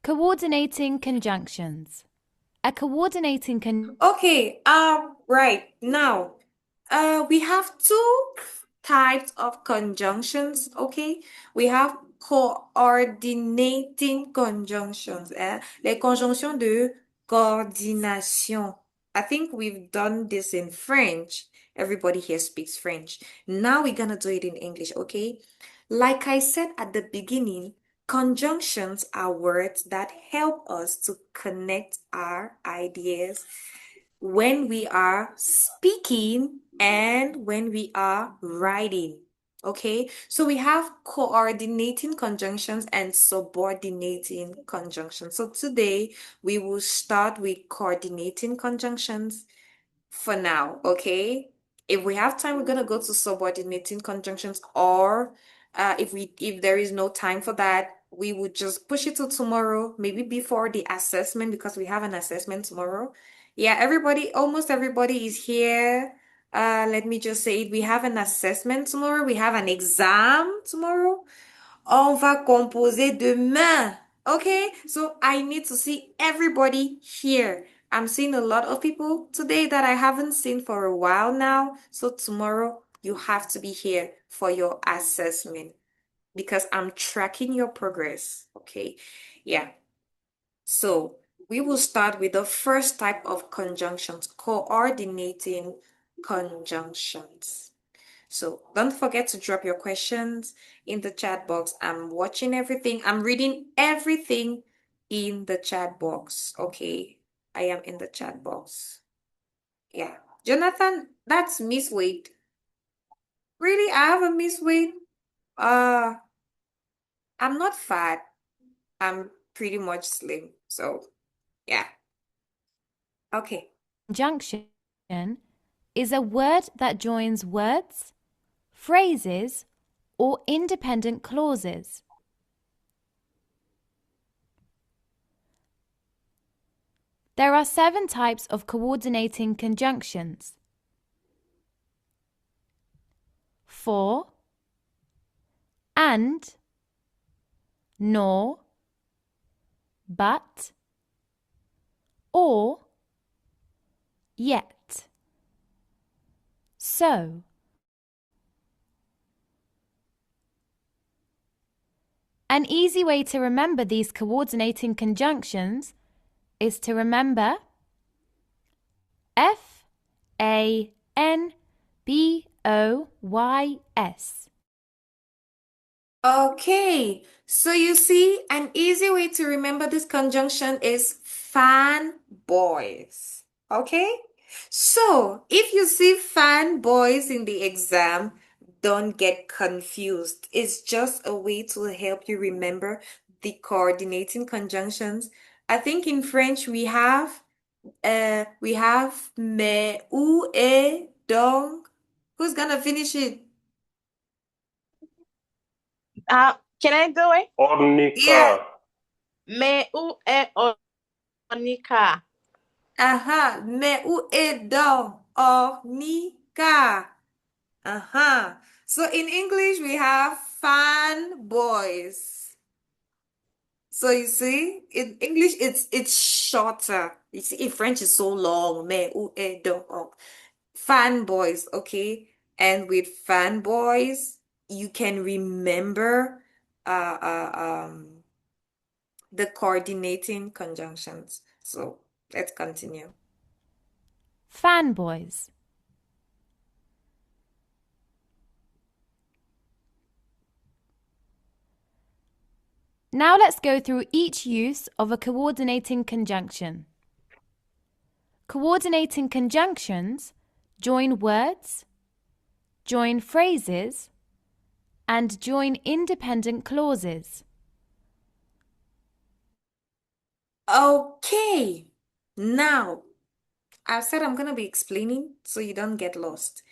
Coordinating conjunctions. A coordinating Okay, right now, we have two types of conjunctions, okay? We have coordinating conjunctions, les conjonctions de coordination. I think we've done this in French. Everybody here speaks French. Now we're gonna do it in English, okay? Like I said at the beginning, conjunctions are words that help us to connect our ideas when we are speaking and when we are writing. Okay, so we have coordinating conjunctions and subordinating conjunctions. So today we will start with coordinating conjunctions for now, okay? If we have time, we're gonna go to subordinating conjunctions, or if there is no time for that, we would just push it to tomorrow, maybe before the assessment, because we have an assessment tomorrow. Yeah, almost everybody is here. Let me just say it. We have an assessment tomorrow. We have an exam tomorrow. On va composer demain. Okay, so I need to see everybody here. I'm seeing a lot of people today that I haven't seen for a while now. So tomorrow you have to be here for your assessment because I'm tracking your progress. Okay, yeah. So we will start with the first type of conjunctions, coordinating conjunctions. So don't forget to drop your questions in the chat box. I'm watching everything. I'm reading everything in the chat box. Okay. I am in the chat box. Yeah. Jonathan, that's Miss Wade. Really? I have a Miss Wade? I'm not fat. I'm pretty much slim. So, yeah. Okay. conjunction is a word that joins words, phrases, or independent clauses. There are 7 types of coordinating conjunctions. For, and, nor, but, or, yet. So. An easy way to remember these coordinating conjunctions is to remember FANBOYS. Okay, so you see, an easy way to remember this conjunction is fanboys. Okay? So, if you see fanboys in the exam, don't get confused. It's just a way to help you remember the coordinating conjunctions. I think in French we have mais, où, et, donc. Who's gonna finish it? Can I do it? Ornica. Yeah. Mais où est Ornica? Mais où est donc Ornica? So in English we have fanboys. So you see, in English it's shorter. You see, in French it's so long. Mais où est donc fanboys, okay? And with fanboys, you can remember the coordinating conjunctions. So let's continue. Fanboys. Now let's go through each use of a coordinating conjunction. Coordinating conjunctions join words, join phrases, and join independent clauses. Okay, now I said I'm going to be explaining so you don't get lost.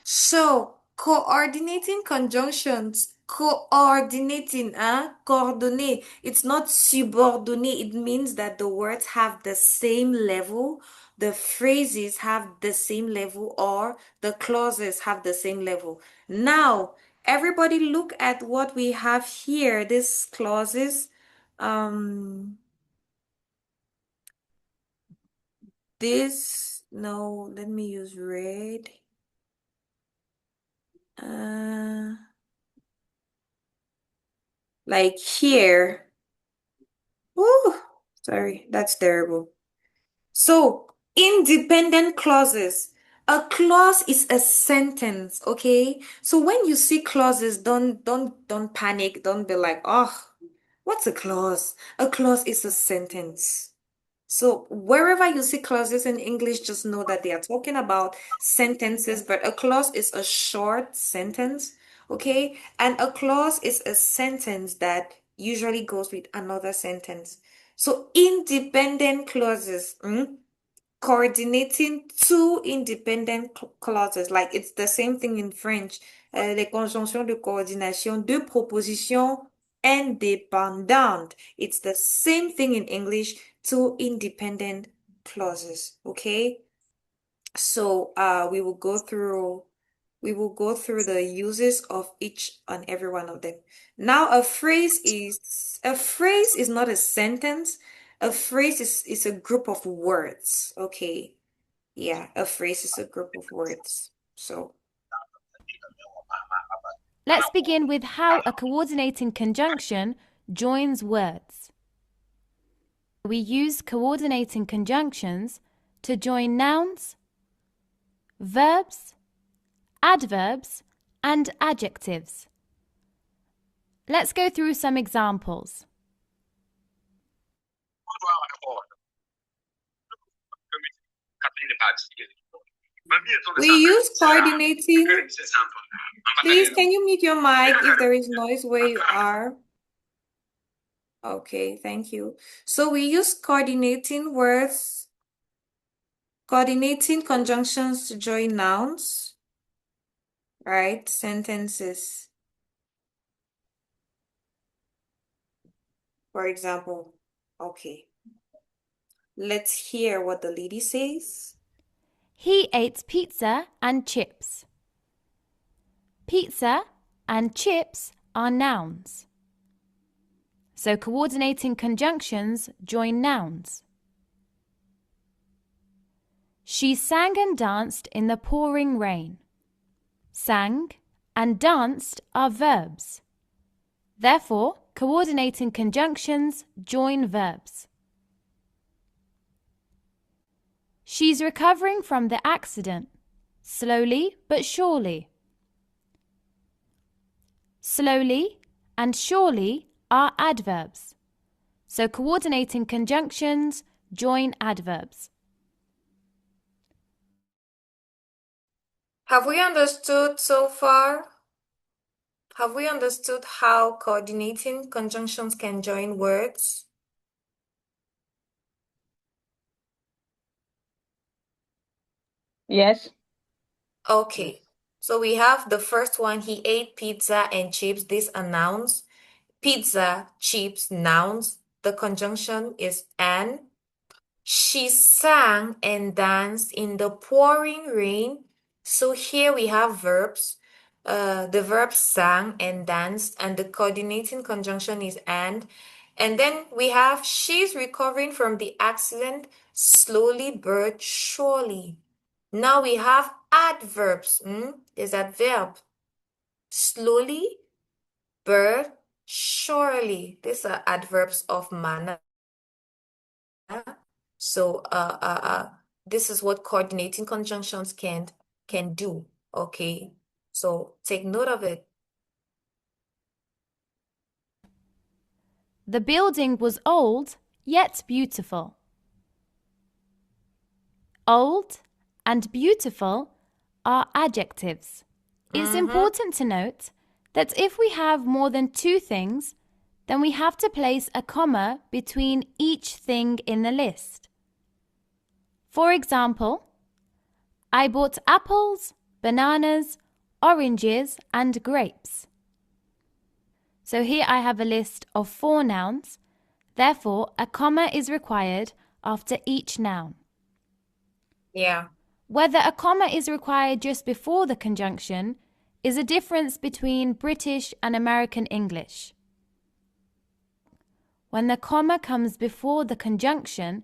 So, coordinating conjunctions, coordinating, coordonner. It's not subordonné. It means that the words have the same level, the phrases have the same level, or the clauses have the same level. Now, everybody look at what we have here, these clauses. No, let me use red. Like here. Ooh, sorry, that's terrible. So, independent clauses. A clause is a sentence, okay? So when you see clauses, don't panic. Don't be like, oh, what's a clause? A clause is a sentence. So wherever you see clauses in English, just know that they are talking about sentences, but a clause is a short sentence, okay? And a clause is a sentence that usually goes with another sentence. So independent clauses, coordinating two independent clauses, like it's the same thing in French. Les conjonctions de coordination, deux propositions indépendantes. It's the same thing in English, two independent clauses, okay? So we will go through the uses of each and every one of them. Now, a phrase is not a sentence. A phrase is a group of words, okay? Yeah, a phrase is a group of words. So Let's begin with how a coordinating conjunction joins words. We use coordinating conjunctions to join nouns, verbs, adverbs, and adjectives. Let's go through some examples. we use coordinating. Please, can you mute your mic if there is noise where you are? Okay, thank you. So we use coordinating words, coordinating conjunctions to join nouns, right? Sentences. For example, okay. Let's hear what the lady says. He ate pizza and chips. Pizza and chips are nouns. So coordinating conjunctions join nouns. She sang and danced in the pouring rain. Sang and danced are verbs. Therefore, coordinating conjunctions join verbs. She's recovering from the accident, slowly but surely. Slowly and surely are adverbs. So coordinating conjunctions join adverbs. Have we understood so far? Have we understood how coordinating conjunctions can join words? Yes. Okay, so we have the first one, he ate pizza and chips. These are nouns. Pizza, chips, nouns. The conjunction is and. She sang and danced in the pouring rain. So here we have verbs. The verb sang and danced, and the coordinating conjunction is and. And then we have she's recovering from the accident slowly but surely. Now we have adverbs. There's that verb. Slowly but surely. These are adverbs of manner. So this is what coordinating conjunctions can do. Okay. So take note of it. The building was old, yet beautiful. Old and beautiful are adjectives. It's important to note that if we have more than two things, then we have to place a comma between each thing in the list. For example, I bought apples, bananas, oranges, and grapes. So here I have a list of 4 nouns. Therefore, a comma is required after each noun. Yeah. Whether a comma is required just before the conjunction is a difference between British and American English. When the comma comes before the conjunction,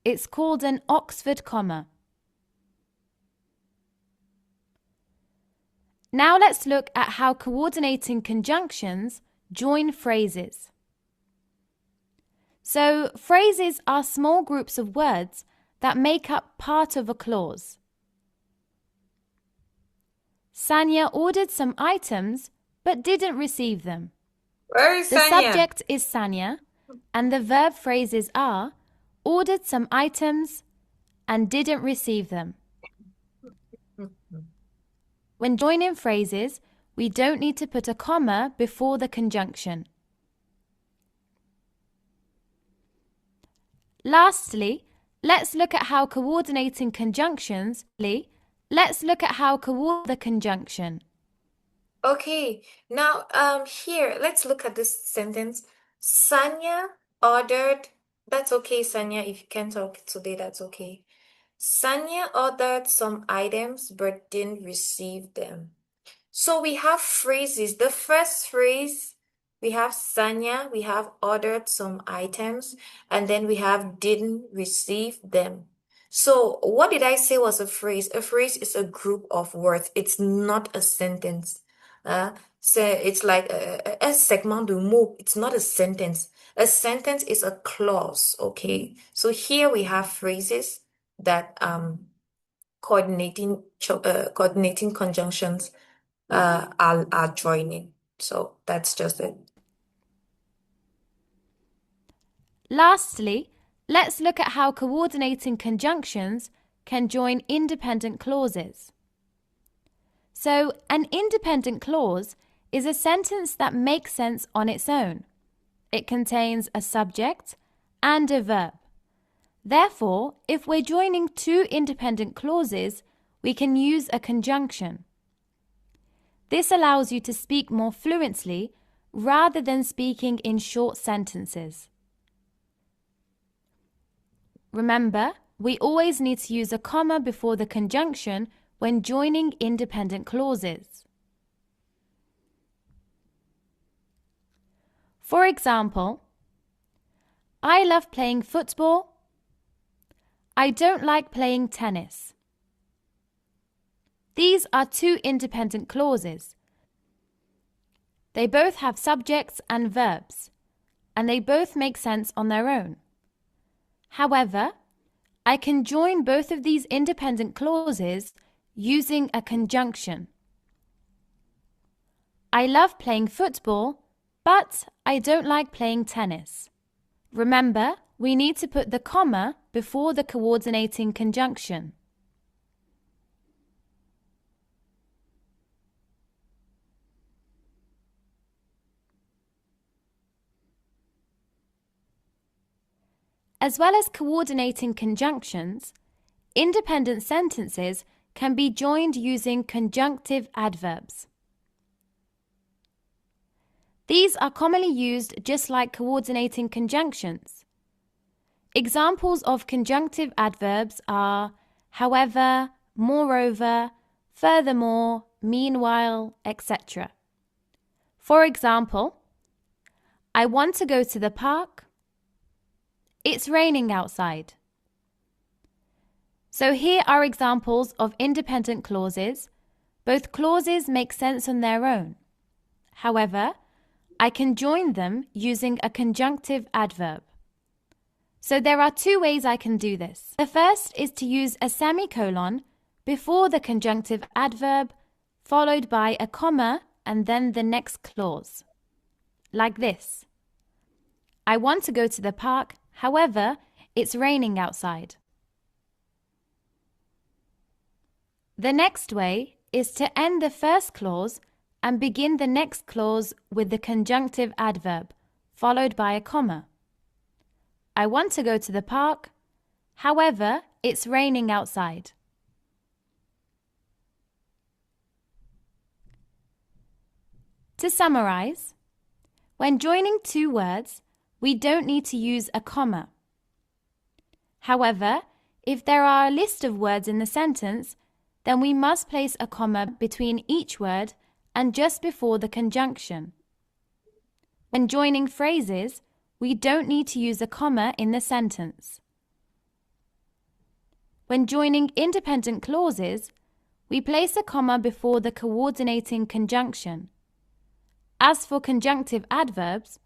it's called an Oxford comma. Now let's look at how coordinating conjunctions join phrases. So, phrases are small groups of words that make up part of a clause. Sanya ordered some items but didn't receive them. Where is The Sanya? subject is Sanya and the verb phrases are ordered some items and didn't receive them. When joining phrases, we don't need to put a comma before the conjunction. Lastly, let's look at how coordinating conjunctions. Let's look at how the conjunction. Okay, now here, let's look at this sentence. Sanya ordered, that's okay, Sanya, if you can't talk today, that's okay. Sanya ordered some items but didn't receive them. So we have phrases. The first phrase, we have Sanya, we have ordered some items, and then we have didn't receive them. So what did I say was a phrase? A phrase is a group of words. It's not a sentence. So it's like a segment de mots. It's not a sentence. A sentence is a clause, okay? So here we have phrases that coordinating conjunctions are joining. So that's just it. Lastly, let's look at how coordinating conjunctions can join independent clauses. So, an independent clause is a sentence that makes sense on its own. It contains a subject and a verb. Therefore, if we're joining two independent clauses, we can use a conjunction. This allows you to speak more fluently rather than speaking in short sentences. Remember, we always need to use a comma before the conjunction when joining independent clauses. For example, I love playing football. I don't like playing tennis. These are two independent clauses. They both have subjects and verbs, and they both make sense on their own. However, I can join both of these independent clauses using a conjunction. I love playing football, but I don't like playing tennis. Remember, we need to put the comma before the coordinating conjunction. As well as coordinating conjunctions, independent sentences can be joined using conjunctive adverbs. These are commonly used just like coordinating conjunctions. Examples of conjunctive adverbs are however, moreover, furthermore, meanwhile, etc. For example, I want to go to the park. It's raining outside. So here are examples of independent clauses. Both clauses make sense on their own. However, I can join them using a conjunctive adverb. So there are two ways I can do this. The first is to use a semicolon before the conjunctive adverb, followed by a comma and then the next clause. Like this. I want to go to the park, however, it's raining outside. The next way is to end the first clause and begin the next clause with the conjunctive adverb, followed by a comma. I want to go to the park, however, it's raining outside. To summarize, when joining two words, we don't need to use a comma. However, if there are a list of words in the sentence, then we must place a comma between each word and just before the conjunction. When joining phrases, we don't need to use a comma in the sentence. When joining independent clauses, we place a comma before the coordinating conjunction. As for conjunctive adverbs,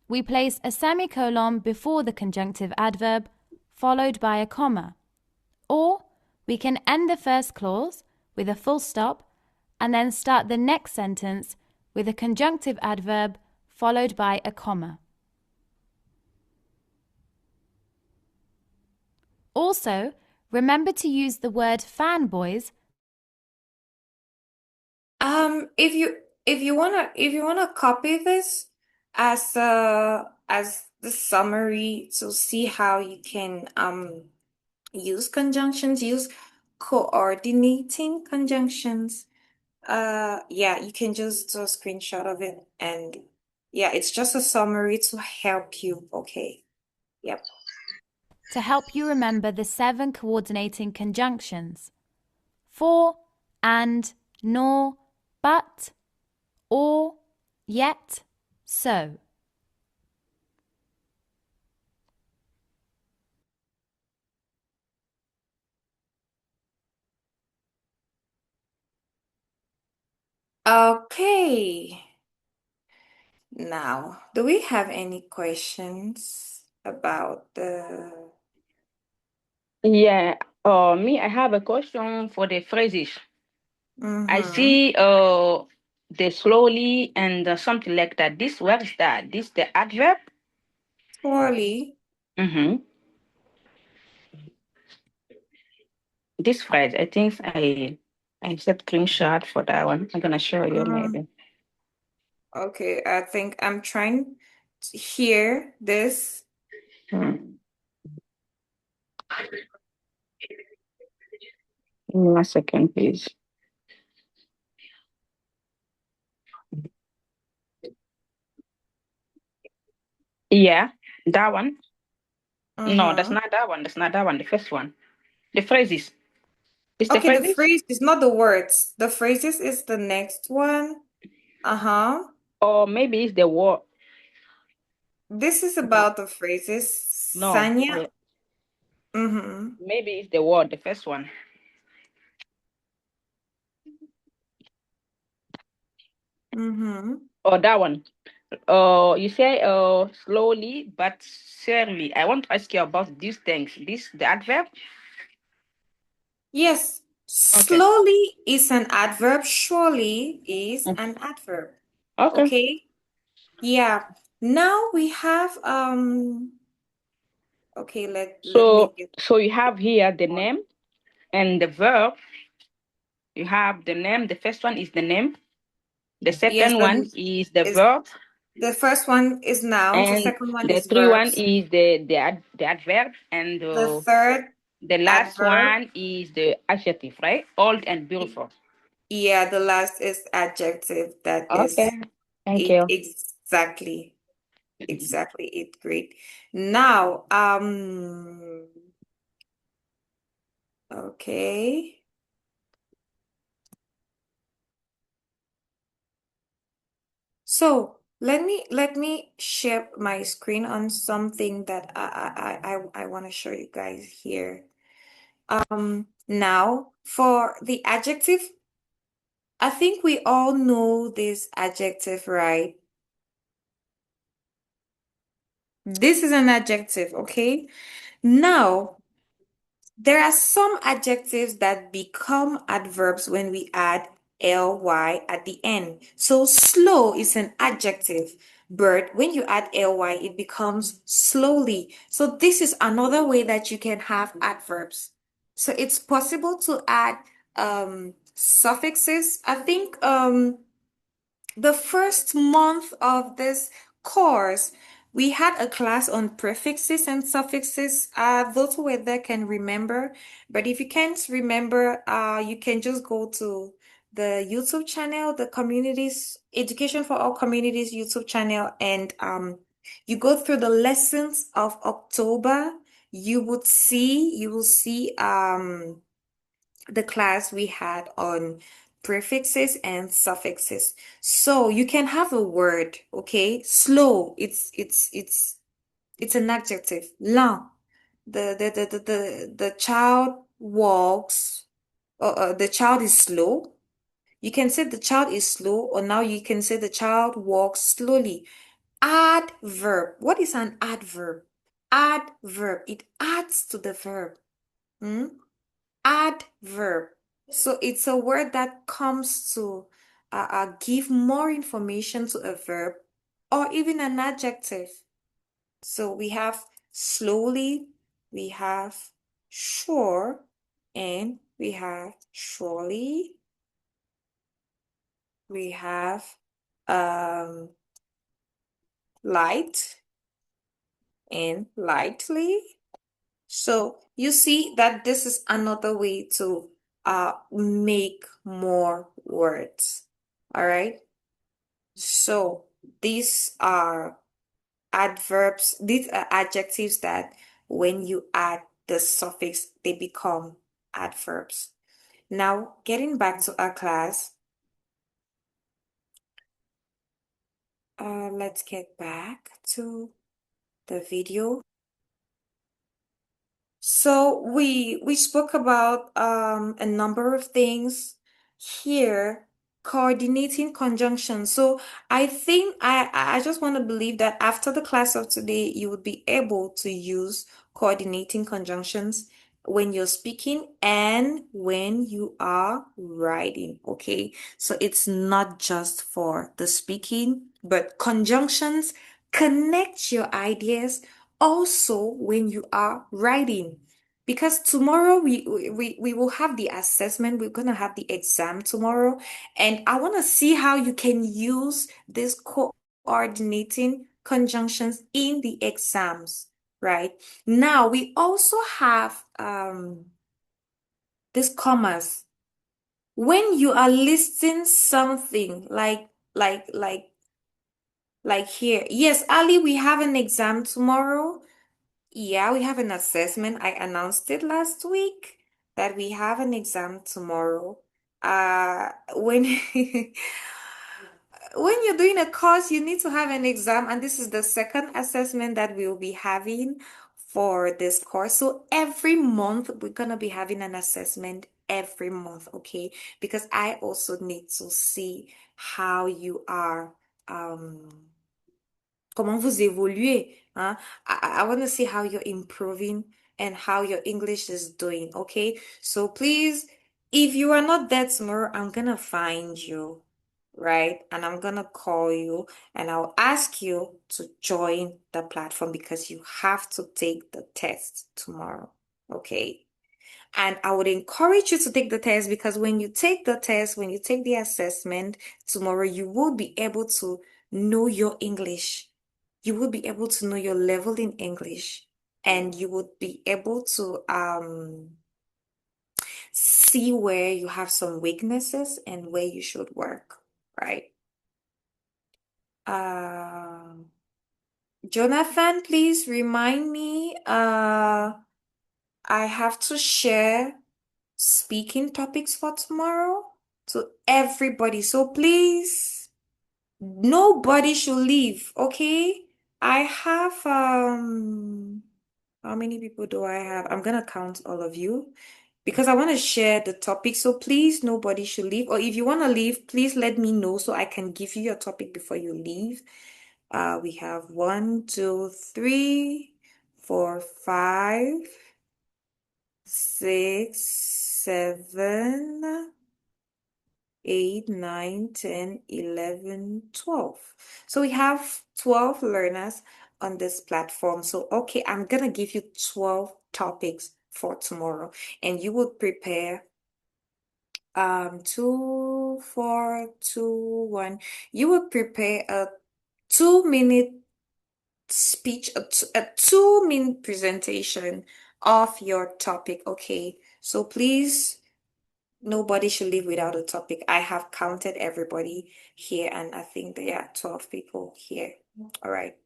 we place a semicolon before the conjunctive adverb, followed by a comma. Or we can end the first clause with a full stop and then start the next sentence with a conjunctive adverb followed by a comma. Also, remember to use the word fanboys. If you wanna copy this as the summary to see how you can use conjunctions, use coordinating conjunctions. Yeah, you can just do a screenshot of it, and yeah, it's just a summary to help you. Okay. Yep. To help you remember the 7 coordinating conjunctions: for, and, nor, but, or, yet, so. Okay. Now, do we have any questions about the... Yeah, me, I have a question for the phrases. I Mm-hmm. see the slowly and something like that. This, where is that? This the adverb? Slowly. Mm-hmm. This phrase, I think I set screenshot for that one. I'm gonna show you maybe. Okay, I think I'm trying to hear this. Give me 1 second, please. Yeah, that one. No, that's not that one. That's not that one. The first one. The phrases. It's the Okay, the phrases? phrase is not the words. The phrases is the next one. Uh-huh. Or maybe it's the word. This is about the phrases. No. Sanya. Mm-hmm. Maybe it's the word, the first one. Mm-hmm. Or that one. You say slowly but surely. I want to ask you about these things. This the adverb? Yes. Slowly is an adverb. Surely is an adverb. Okay. Okay. Yeah. Now we have okay, let me get So you have here the name and the verb. You have the name. The first one is the name. The second one is the verb. The first one is nouns. The And second one the is three one verbs. is the adverb, and The third the last adverb. one is the adjective, right? Old and beautiful. Yeah, the last is adjective. That is Okay. Thank you. exactly it. Great. Now, okay. So let me share my screen on something that I want to show you guys here. Now for the adjective, I think we all know this adjective, right? This is an adjective, okay? Now, there are some adjectives that become adverbs when we add ly at the end. So slow is an adjective, but when you add ly, it becomes slowly. So this is another way that you can have adverbs. So it's possible to add suffixes. I think the first month of this course, we had a class on prefixes and suffixes. Those who were there can remember, but if you can't remember, you can just go to the YouTube channel, the Communities Education for All Communities YouTube channel, and you go through the lessons of October. You will see the class we had on prefixes and suffixes. So you can have a word, okay? Slow. It's an adjective. Lent. The child walks, the child is slow. You can say the child is slow, or now you can say the child walks slowly. Adverb. What is an adverb? Adverb. It adds to the verb. Adverb. So it's a word that comes to give more information to a verb or even an adjective. So we have slowly, we have sure, and we have surely. We have light and lightly. So you see that this is another way to make more words. All right. So these are adverbs, these are adjectives that when you add the suffix, they become adverbs. Now, getting back to our class, let's get back to the video. So we spoke about a number of things here, coordinating conjunctions. So I think I just want to believe that after the class of today, you would be able to use coordinating conjunctions when you're speaking and when you are writing, okay? So it's not just for the speaking, but conjunctions connect your ideas also when you are writing. Because tomorrow we will have the assessment, we're gonna have the exam tomorrow, and I want to see how you can use this coordinating conjunctions in the exams, right? Now we also have this commas. When you are listing something like here. Yes, Ali, we have an exam tomorrow. Yeah, we have an assessment. I announced it last week that we have an exam tomorrow. When when you're doing a course, you need to have an exam, and this is the second assessment that we'll be having for this course. So every month we're gonna be having an assessment every month, okay? Because I also need to see how you are comment vous évoluez, hein? I want to see how you're improving and how your English is doing, okay? So please, if you are not there tomorrow, I'm gonna find you, right? And I'm gonna call you and I'll ask you to join the platform because you have to take the test tomorrow, okay? And I would encourage you to take the test because when you take the test, when you take the assessment tomorrow, you will be able to know your English. You will be able to know your level in English, and you would be able to see where you have some weaknesses and where you should work, right? Jonathan, please remind me. I have to share speaking topics for tomorrow to everybody. So please, nobody should leave, okay? I have how many people do I have? I'm gonna count all of you because I want to share the topic. So please, nobody should leave. Or if you want to leave, please let me know so I can give you your topic before you leave. We have 1, 2, 3, 4, 5, 6, 7, 8, 9, 10, 11, 12. So we have 12 learners on this platform. So, okay, I'm going to give you 12 topics for tomorrow. And you would prepare 2, 4, 2, 1. You would prepare a 2-minute speech, a 2-minute presentation of your topic. Okay, so please, nobody should leave without a topic. I have counted everybody here, and I think there are 12 people here. All right.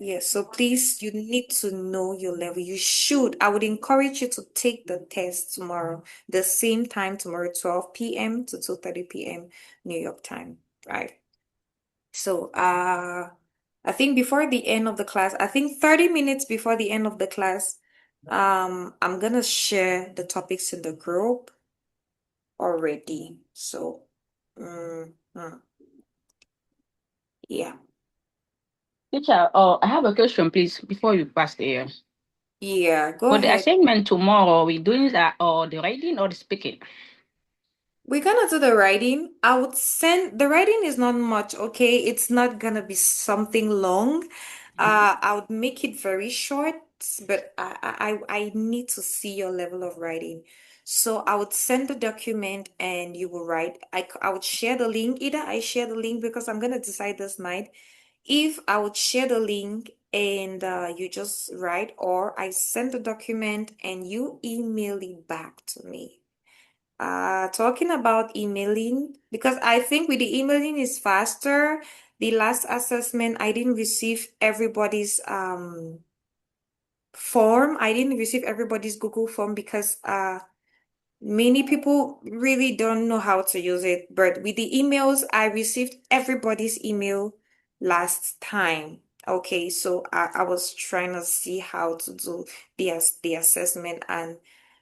Yes, so please, you need to know your level. You should. I would encourage you to take the test tomorrow, the same time tomorrow, 12 p.m. to 2:30 p.m. New York time, right? So, I think before the end of the class, I think 30 minutes before the end of the class, I'm gonna share the topics in the group already. So, yeah. Teacher, I have a question, please, before you pass the Yeah, go for the ahead. assignment tomorrow, we doing that or the writing or the speaking? We're gonna do the writing. I would send the writing is not much, okay? It's not gonna be something long. I would make it very short, but I need to see your level of writing. So I would send the document and you will write. I would share the link. Either I share the link because I'm gonna decide this night if I would share the link and you just write, or I send the document and you email it back to me. Talking about emailing, because I think with the emailing is faster. The last assessment, I didn't receive everybody's form. I didn't receive everybody's Google form because many people really don't know how to use it. But with the emails, I received everybody's email last time. Okay, so I was trying to see how to do the assessment, and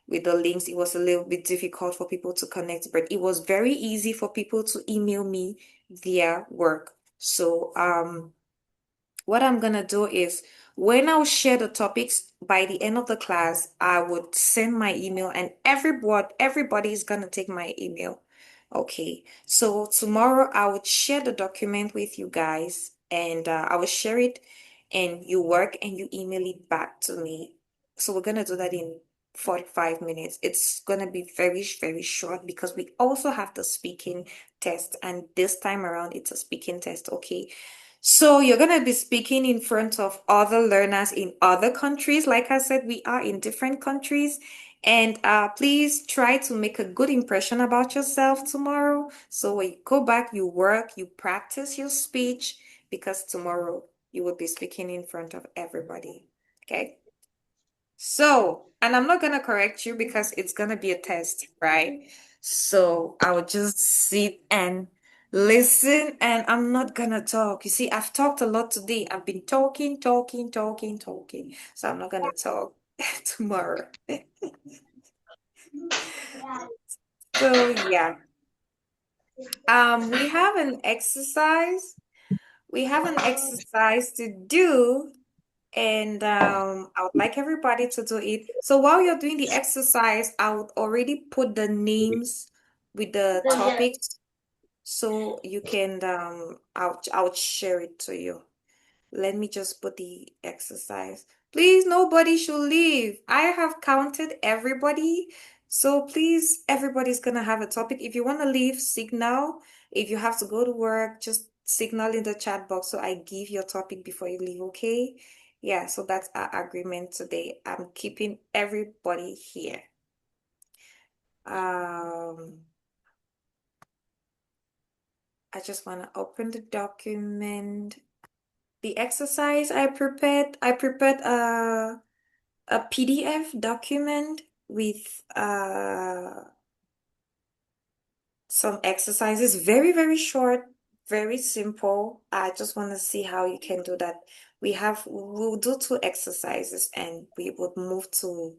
with the links, it was a little bit difficult for people to connect, but it was very easy for people to email me their work. So what I'm gonna do is when I'll share the topics by the end of the class, I would send my email and everybody is gonna take my email. Okay, so tomorrow I would share the document with you guys and I will share it and you work and you email it back to me. So we're gonna do that in 45 minutes. It's gonna be very, very short because we also have the speaking test, and this time around it's a speaking test, okay? So you're going to be speaking in front of other learners in other countries. Like I said, we are in different countries. And please try to make a good impression about yourself tomorrow. So when you go back, you work, you practice your speech because tomorrow you will be speaking in front of everybody. Okay? So, and I'm not gonna correct you because it's gonna be a test, right? So I will just sit and listen and I'm not gonna talk. You see, I've talked a lot today. I've been talking, talking, talking, talking. So I'm not gonna talk tomorrow. So yeah. We have an exercise. We have an exercise to do. And I would like everybody to do it. So while you're doing the exercise, I would already put the names with the topics so you can I'll share it to you. Let me just put the exercise. Please, nobody should leave. I have counted everybody. So please, everybody's gonna have a topic. If you want to leave, signal. If you have to go to work, just signal in the chat box so I give your topic before you leave, okay? Yeah, so that's our agreement today. I'm keeping everybody here. I just want to open the document. The exercise I prepared a PDF document with some exercises, very, very short, very simple. I just want to see how you can do that. We'll do 2 exercises and we would move to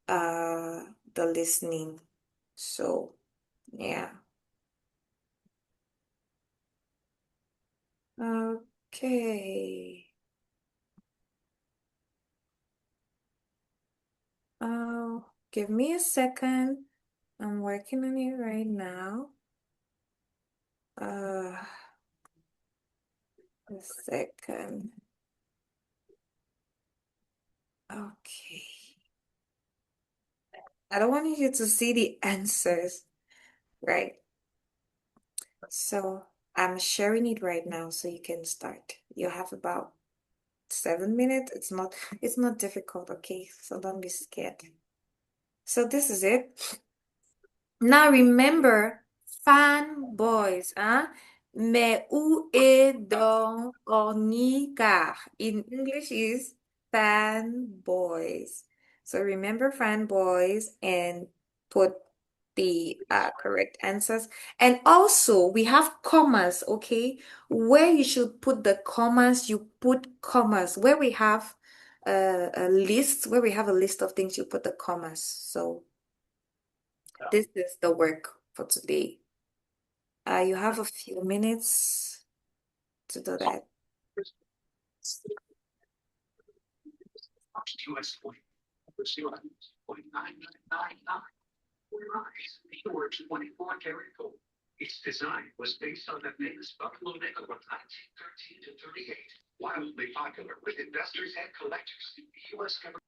the listening. So yeah. Okay. Oh, give me a second. I'm working on it right now. A second. Okay. I don't want you to see the answers, right? So I'm sharing it right now so you can start. You have about 7 minutes. It's not difficult, okay? So don't be scared. So this is it. Now remember, fanboys, huh? Mais où est donc Ornicar? In English is fanboys. So remember fanboys and put the correct answers. And also we have commas, okay? Where you should put the commas, you put commas. Where we have a list, where we have a list of things, you put the commas. So this is the work for today. You have a few minutes to do that. Its design was based on the famous Buffalo nickel of 1913 to 38, wildly popular with investors and collectors. The U.S. government.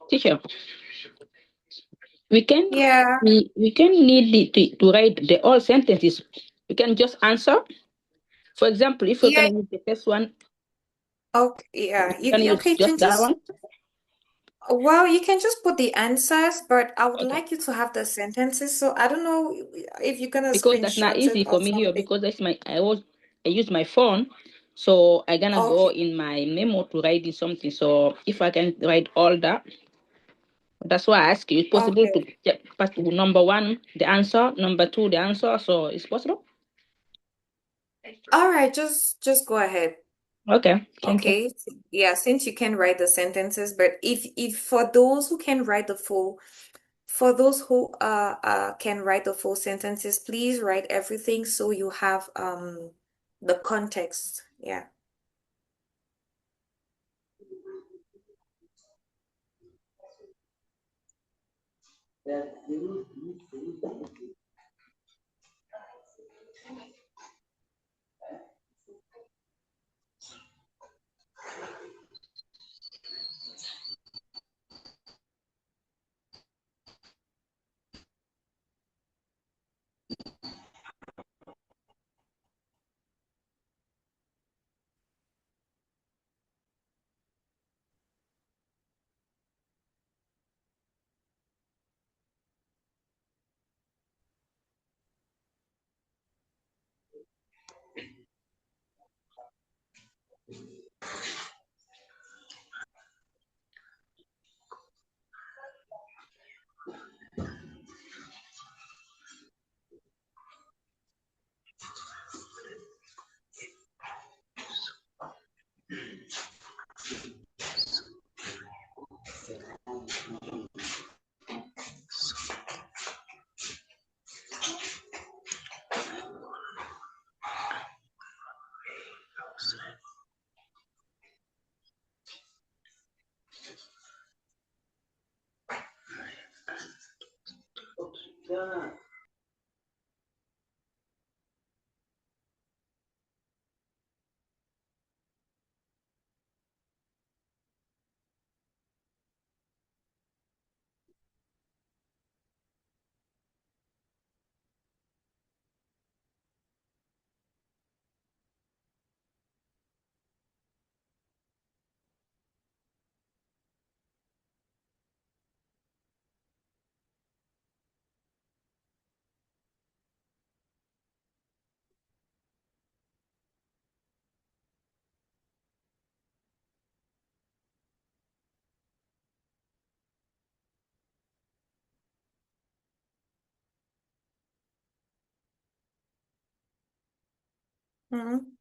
Teacher, we can Yeah, we can need to write the all sentences. We can just answer. For example, if we're yeah, gonna use the first one, okay, yeah. we can use Okay, you just can that just, one. well, you can just put the answers, but I would Okay. like you to have the sentences. So I don't know if you're gonna Because that's not screenshot it easy for or me here something. because that's I use my phone, so I gonna go Okay, in my memo to write in something. So if I can write all that, that's why I ask you. It's possible to okay. get past number one the answer, number two the answer. So it's possible. All right, just go ahead. Okay, thank you. Okay. Yeah, since you can write the sentences, but if for those who can write the full, for those who can write the full sentences, please write everything so you have the context. Yeah. Mhm.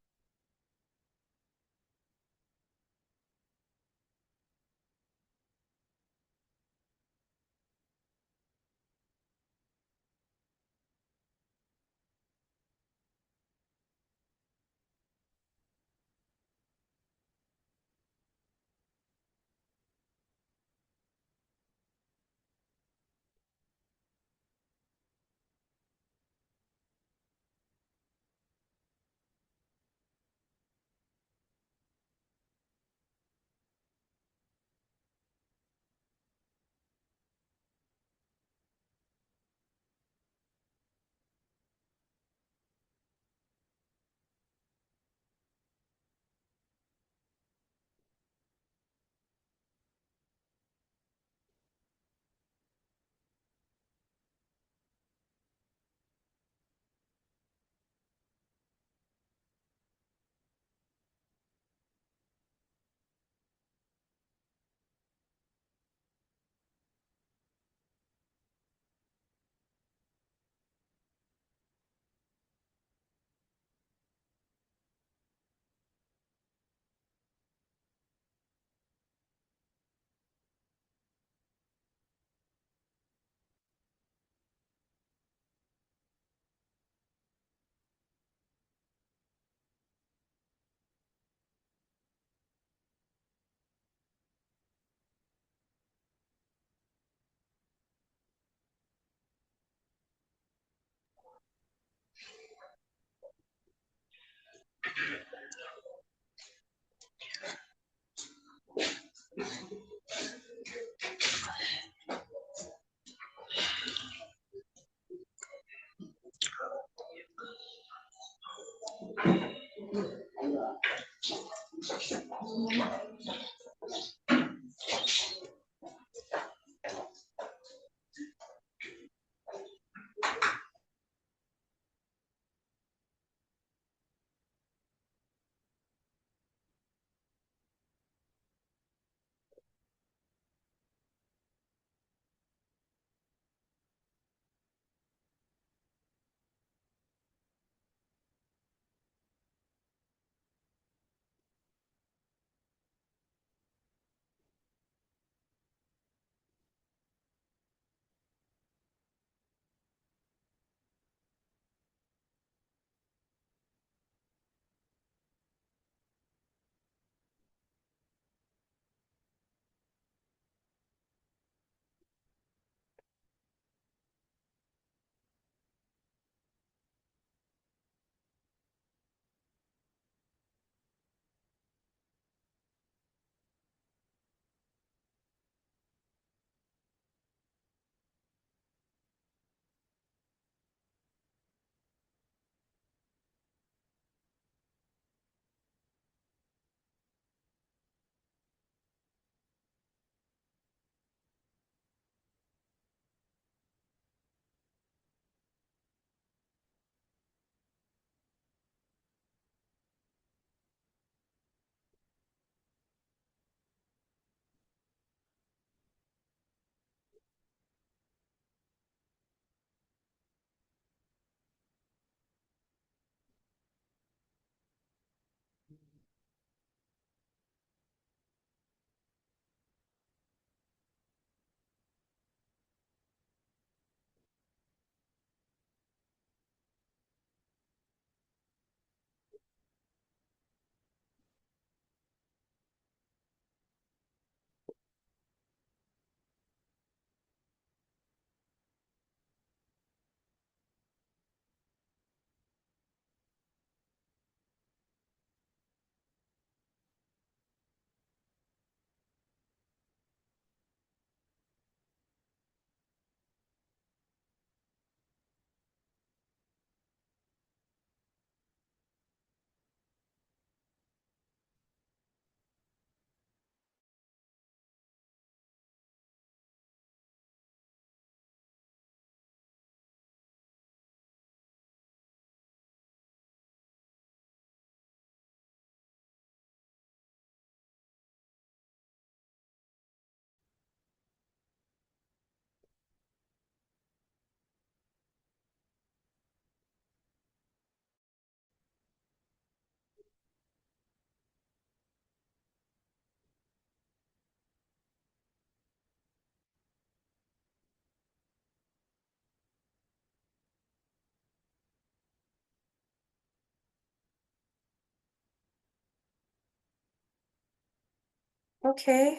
Okay.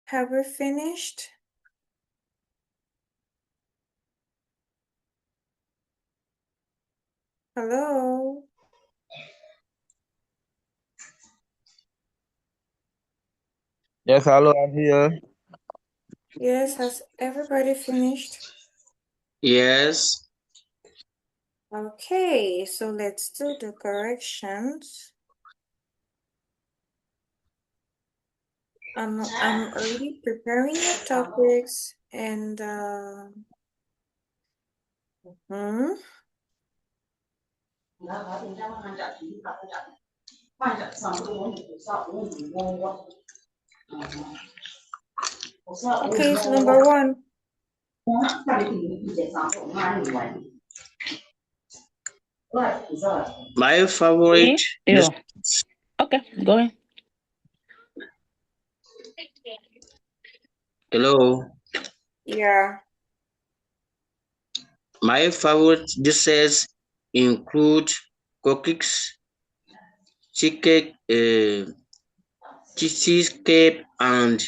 Have we finished? Hello? Yes, hello, I'm here. Yes, has everybody finished? Yes. Okay, so let's do the corrections. I'm already preparing your topics and okay, so number 1. My favorite. Yeah. Okay, go ahead. Hello. Yeah. My favorite dishes include cookies, chicken, cheesecake, and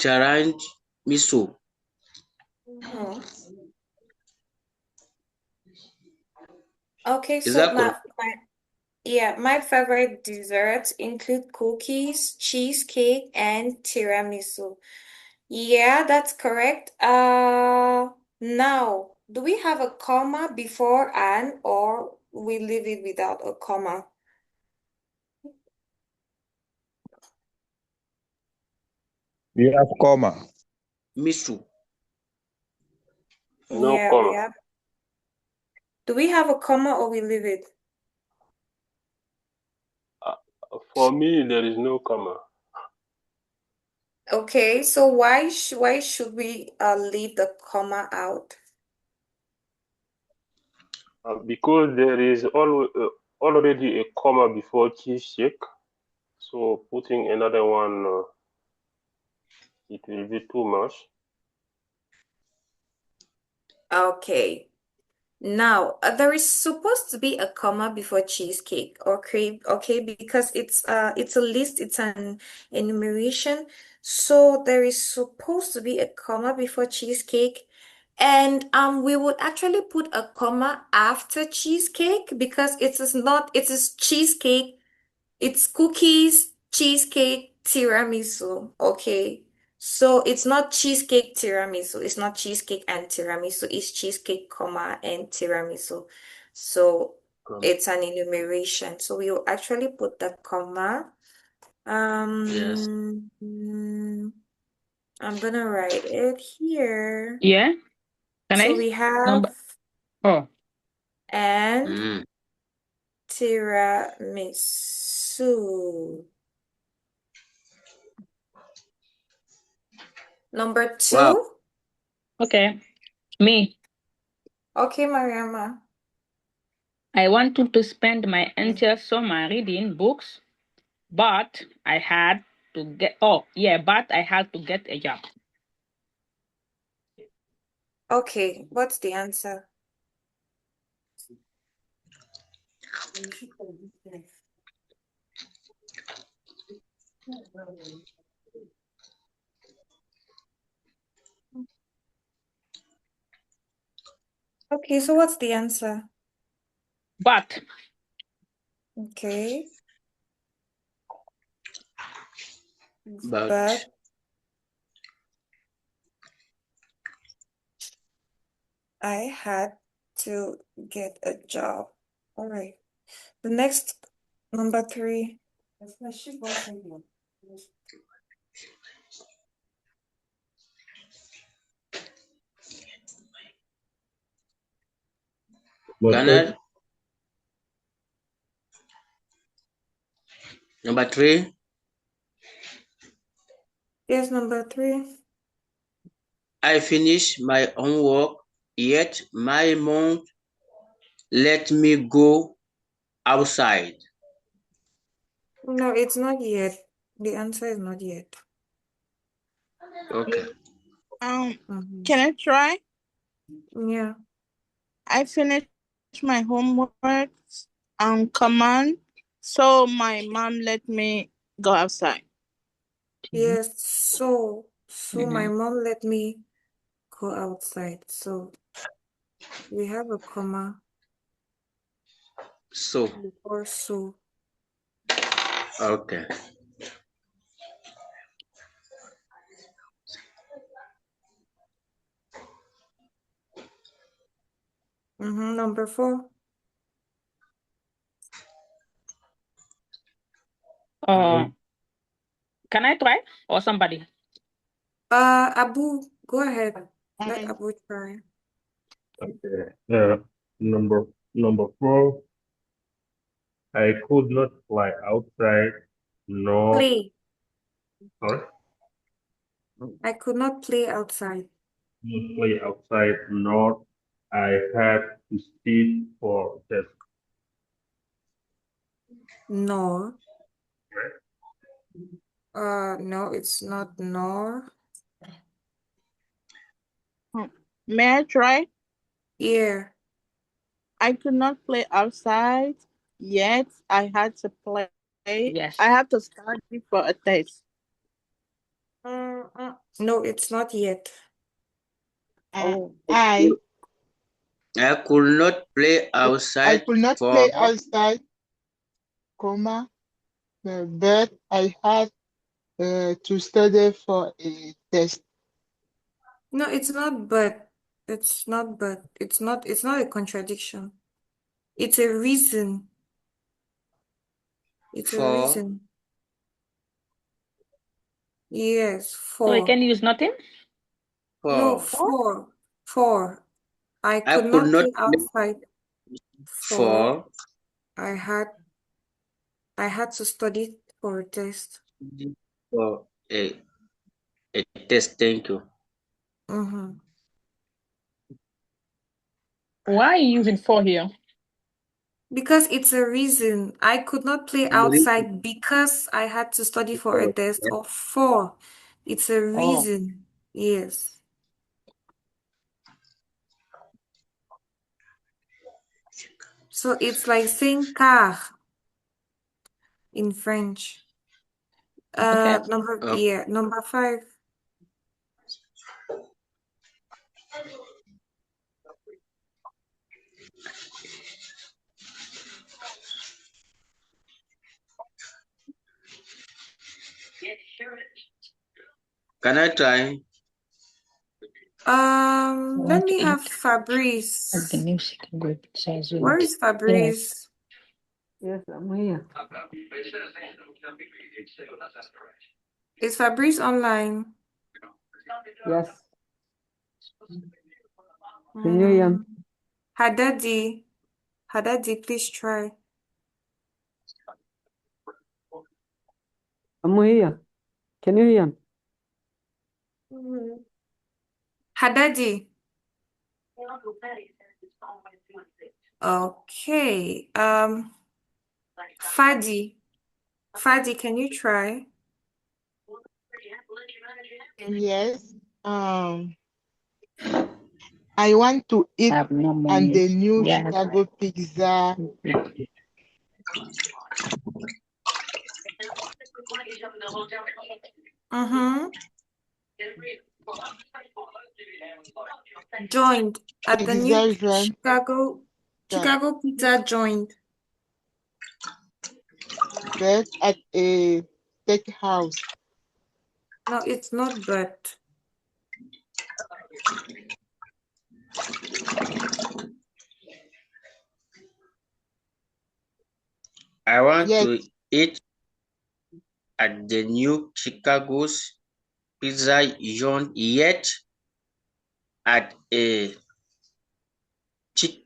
tiramisu. Mhm. Okay, Is so that correct? my favorite desserts include cookies, cheesecake, and tiramisu. Yeah, that's correct. Now, do we have a comma before and or we leave it without a comma? We have comma. Misu. No Yeah, we comma. have. Do we have a comma or we leave it? For me, there is no comma. Okay, so why should we leave the comma out? Because there is already a comma before cheesecake, so putting another one, it will be too much. Okay. Now, there is supposed to be a comma before cheesecake, okay, because it's a list, it's an enumeration. So there is supposed to be a comma before cheesecake. And we would actually put a comma after cheesecake because it is cheesecake, it's cookies, cheesecake, tiramisu, okay? So it's not cheesecake tiramisu. It's not cheesecake and tiramisu. It's cheesecake, comma, and tiramisu. So it's an enumeration. So we will actually put the comma. Yes. I'm gonna write it here. Yeah. Can So I? we have Number. Oh. and tiramisu. Number 2. Wow. Okay. Me. Okay, Mariama. I wanted to spend my entire summer reading books, but I had to get a job. Okay, what's the answer? Okay, so what's the answer? But Okay, But but I had to get a job. All right. The next, number 3. Ghana. Number 3. Yes, number 3. I finished my homework, yet my mom let me go outside. No, it's not yet. The answer is not yet. Okay. Can I try? Yeah. I finished my homework on command, So my mom let me go outside. Yes, so my mom let me go outside. So we have a comma So, before so. okay. Number 4. Can I try or somebody? Abu, go ahead. Let Abu try. Okay. Number 4. I could not fly outside, nor Play. sorry, I could not play outside. not play outside, nor I had to sit for test. Nor. No, it's not nor. May I try? Yeah. I could not play outside, yet I had to play. Yes. I have to study for a test. No, it's not yet. I could not play I outside could not for play outside, comma, but I had to study for a test. No, it's not but. It's not but. It's not a contradiction. It's a reason. It's a for reason. Yes, So I for. can use nothing? No, for for. I I could could not not play play outside. for I had to study for a test. for a test. Thank you. Why are you using for here? Because it's a reason. I could not play outside because I had to study for a test, or for. It's a reason. Yes. So it's like saying car in French. Okay. Number 5. Can I try? Let me have Fabrice. The music group says Where is Fabrice? Yes, I'm here. Is Fabrice online? Yes. Can you hear me? Hadadi, please try. I'm here. Can you hear me? Hadadi. Okay. Fadi, can you try? Yes. I want to eat have no and money. the new Yes. Chicago pizza. Joined at the new Pizza joint. Chicago Pizza joint. But at a steakhouse. No, it's not but. I want Yes. to eat at the new Chicago's Pizza Joint, yet at a chick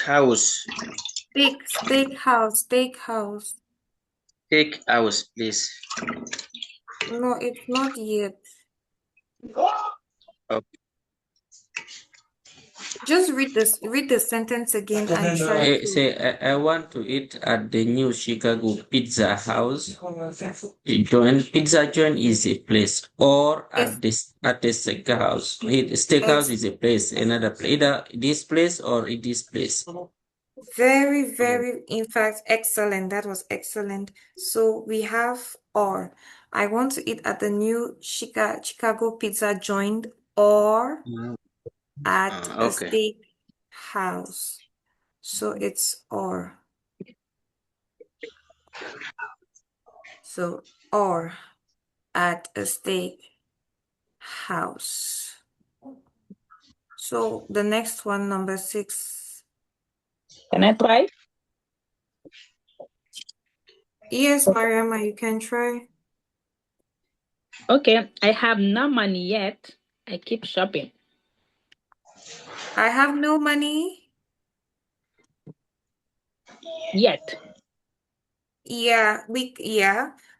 house. Steakhouse. Take house, please. No, it's not yet. Okay. Just read the sentence again and try to. Say, I want to eat at the new Chicago Pizza House. Pizza joint is a place, or at the steakhouse. Steakhouse is a place, another place, either this place or this place. Very, in fact, excellent. That was excellent. So we have or. I want to eat at the new Chicago pizza joint or at a Okay. steak house. So it's or. So or at a steak house. So the next one, number 6. Can I try? Yes, Mariama, you can try. Okay, I have no money yet. I keep shopping. I have no money Yet. Yeah,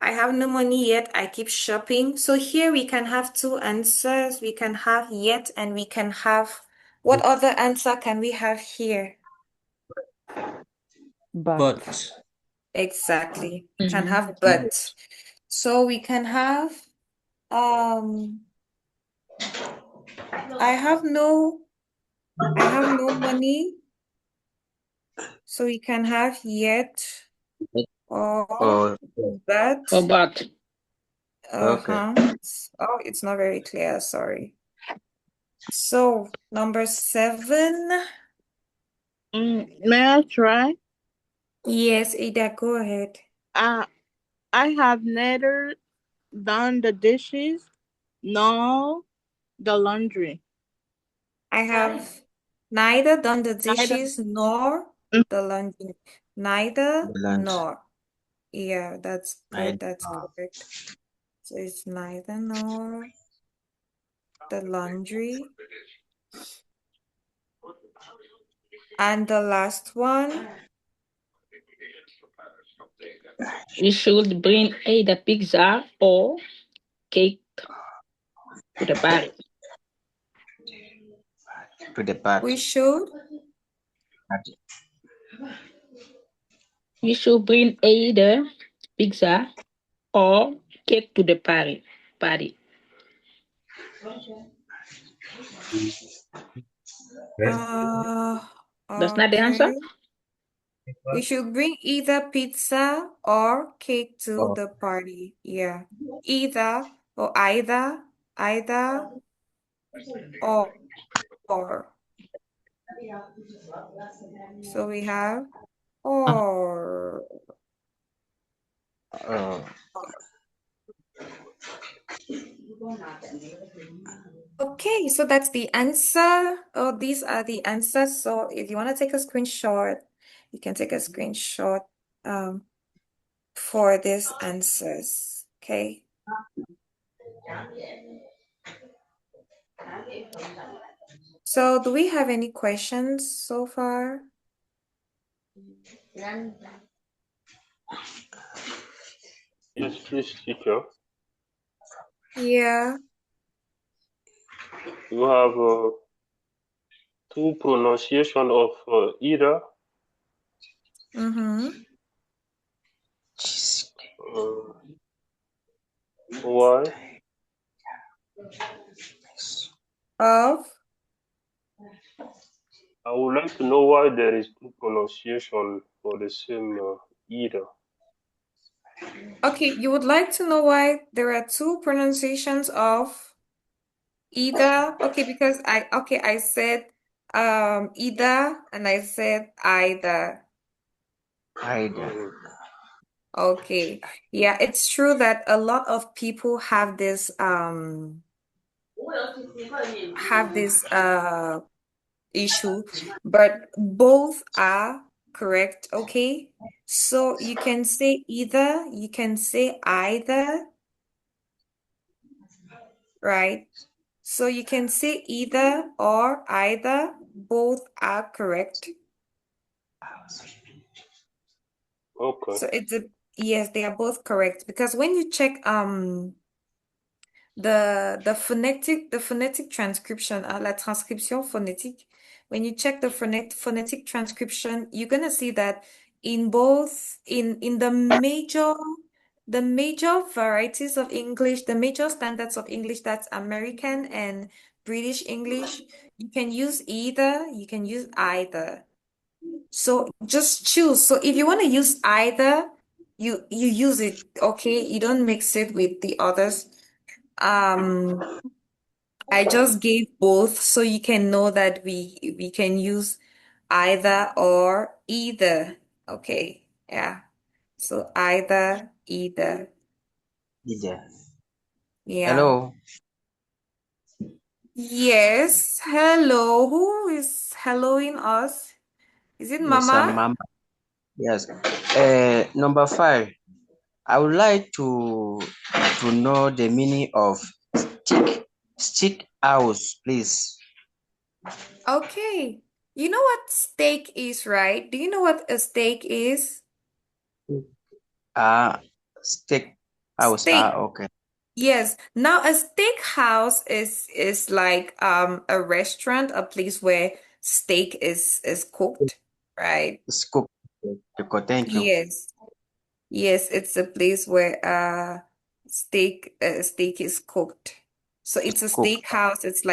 I have no money yet. I keep shopping. So here we can have 2 answers. We can have yet and we can have what other answer can we have here? But. Exactly. We can have but. So we can have I have no money. So we can have yet or but. Or but. Oh, it's not very clear, sorry. So, number 7. May I try? Yes, Ada, go ahead. I have neither done the dishes nor the laundry. I have neither done the dishes nor the laundry. Neither nor. Yeah, that's good. That's correct. So it's neither nor the laundry. And the last one. We should bring either pizza or cake to the party. We should. We should bring either pizza or cake to the party. That's not the answer? Okay. We should bring either pizza or cake to the party. Yeah. Either or either or. So we have or. Okay, so that's the answer. Oh, these are the answers. So if you want to take a screenshot, you can take a screenshot for these answers. Okay. So do we have any questions so far? Yes, please, teacher. Yeah. You have 2 pronunciation of either. Why? Of? I would like to know why there is 2 pronunciation for the same either. Okay, you would like to know why there are 2 pronunciations of either? Okay, because I said either and I said either. Okay. Yeah, it's true that a lot of people have this issue, but both are correct, okay? So you can say either, you can say either, right? So you can say either or either, both are correct. Okay. So yes, they are both correct because when you check the phonetic transcription, la transcription phonétique, when you check the phonetic transcription, you're gonna see that in both in the major varieties of English, the major standards of English, that's American and British English, you can use either, you can use either. So just choose. So if you want to use either, you use it, okay? You don't mix it with the others. I just gave both so you can know that we can use either or either. Okay. Yeah. So either, either. Yeah. Yeah. Hello, Yes. Hello. Who is helloing us? Is it yes, I'm Mama? Mama. Yes. Number 5. I would like to know the meaning of stick house, please. Okay. You know what steak is, right? Do you know what a steak is? Stick house. Steak. Okay. Yes. Now a steakhouse is like a restaurant, a place where steak is cooked, right? Scoop. Okay, thank you. Yes. Yes, it's a place where steak is cooked. So it's a Cook. steakhouse. It's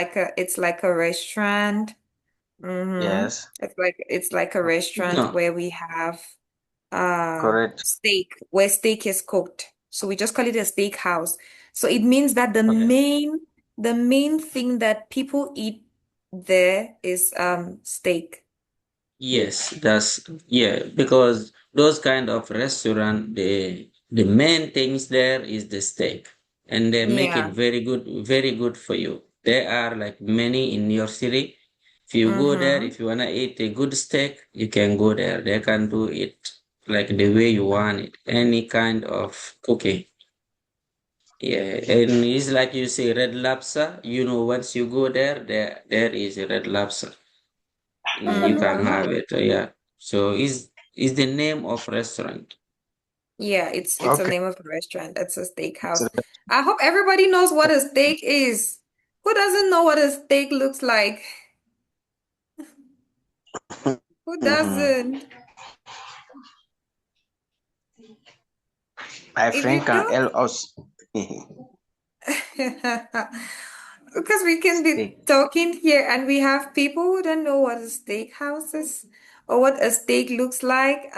like a restaurant. Mm-hmm. Yes. It's like a restaurant No. where we have Correct. steak, where steak is cooked. So we just call it a steakhouse. So it means that Okay. the main thing that people eat there is steak. Yes, because those kind of restaurant, the main things there is the steak, and they make it Yeah. very good for you. There are like many in your city. If you go there, Mm-hmm. if you wanna eat a good steak, you can go there. They can do it like the way you want it, any kind of cooking. Yeah, and it's like you say, Red Lobster. You know, once you go there, there is a Red Lobster. You can Mm-hmm. have it. Yeah. So is the name of restaurant. Yeah, it's a Okay. name of a restaurant. It's a So, steakhouse. I hope everybody knows what a steak is. Who doesn't know what a steak looks like? Who mhm. doesn't? My If friend you can don't, help us. because we can be Steak. talking here and we have people who don't know what a steakhouse is or what a steak looks like.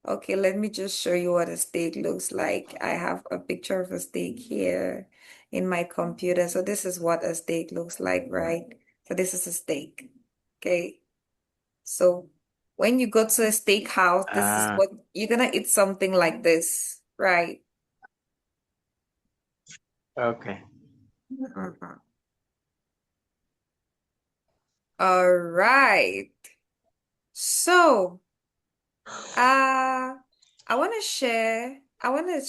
Okay, let me just show you what a steak looks like. I have a picture of a steak here in my computer. So this is what a steak looks like, right? So this is a steak. Okay. So when you go to a steakhouse, this is Ah, what you're gonna eat something like this, right? okay. Mhm. All right. So, I want to share I want to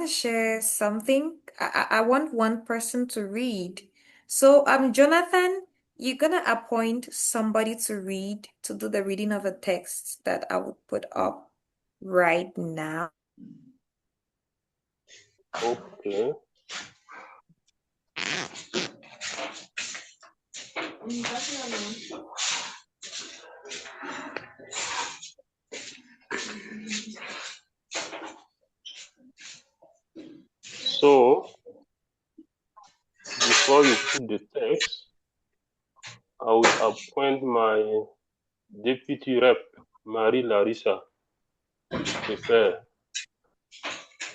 share something. I want one person to read. So, Jonathan, you're gonna appoint somebody to read, to do the reading of a text that I will put up right now. Okay. So before you put the text, I will appoint my deputy rep, Marie Larissa, to prepare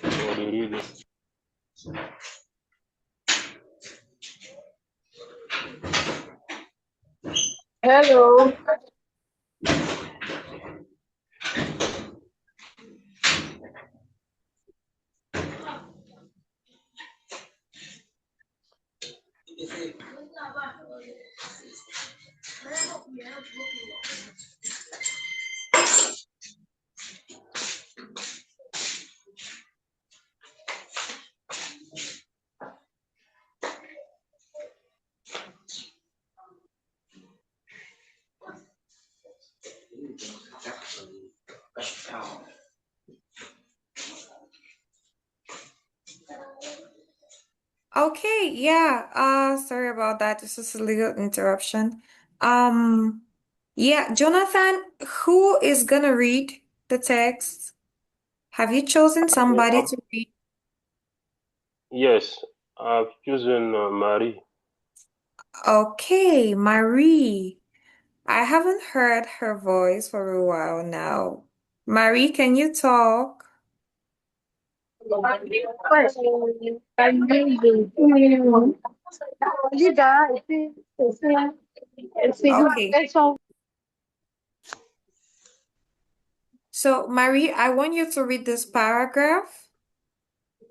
for the reading. Hello. Okay, yeah. Sorry about that. This is a little interruption. Um, yeah, Jonathan, who is gonna read the text? Have you chosen somebody to read? Yes, I've chosen Marie. Okay, Marie. I haven't heard her voice for a while now. Marie, can you talk? Okay. So, Marie, I want you to read this paragraph.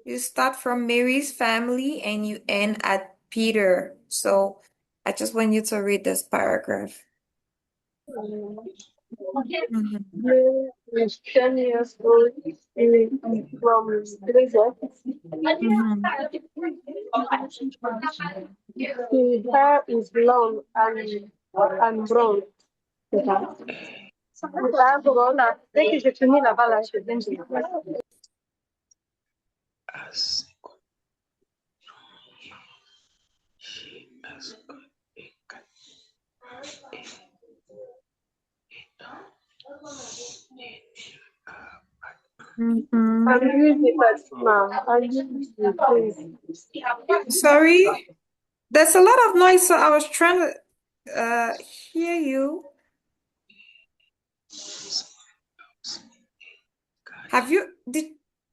You start from Mary's family and you end at Peter. So, I just want you to read this paragraph. Mhm. Is 10 years old from Brazil. Mhm. His hair is long and brown. Dès que j'ai fini là-bas, là, je viens de... Mhm. I'm using it, ma'am. I'm using it, please. Sorry, there's a lot of noise, so I was trying to hear you.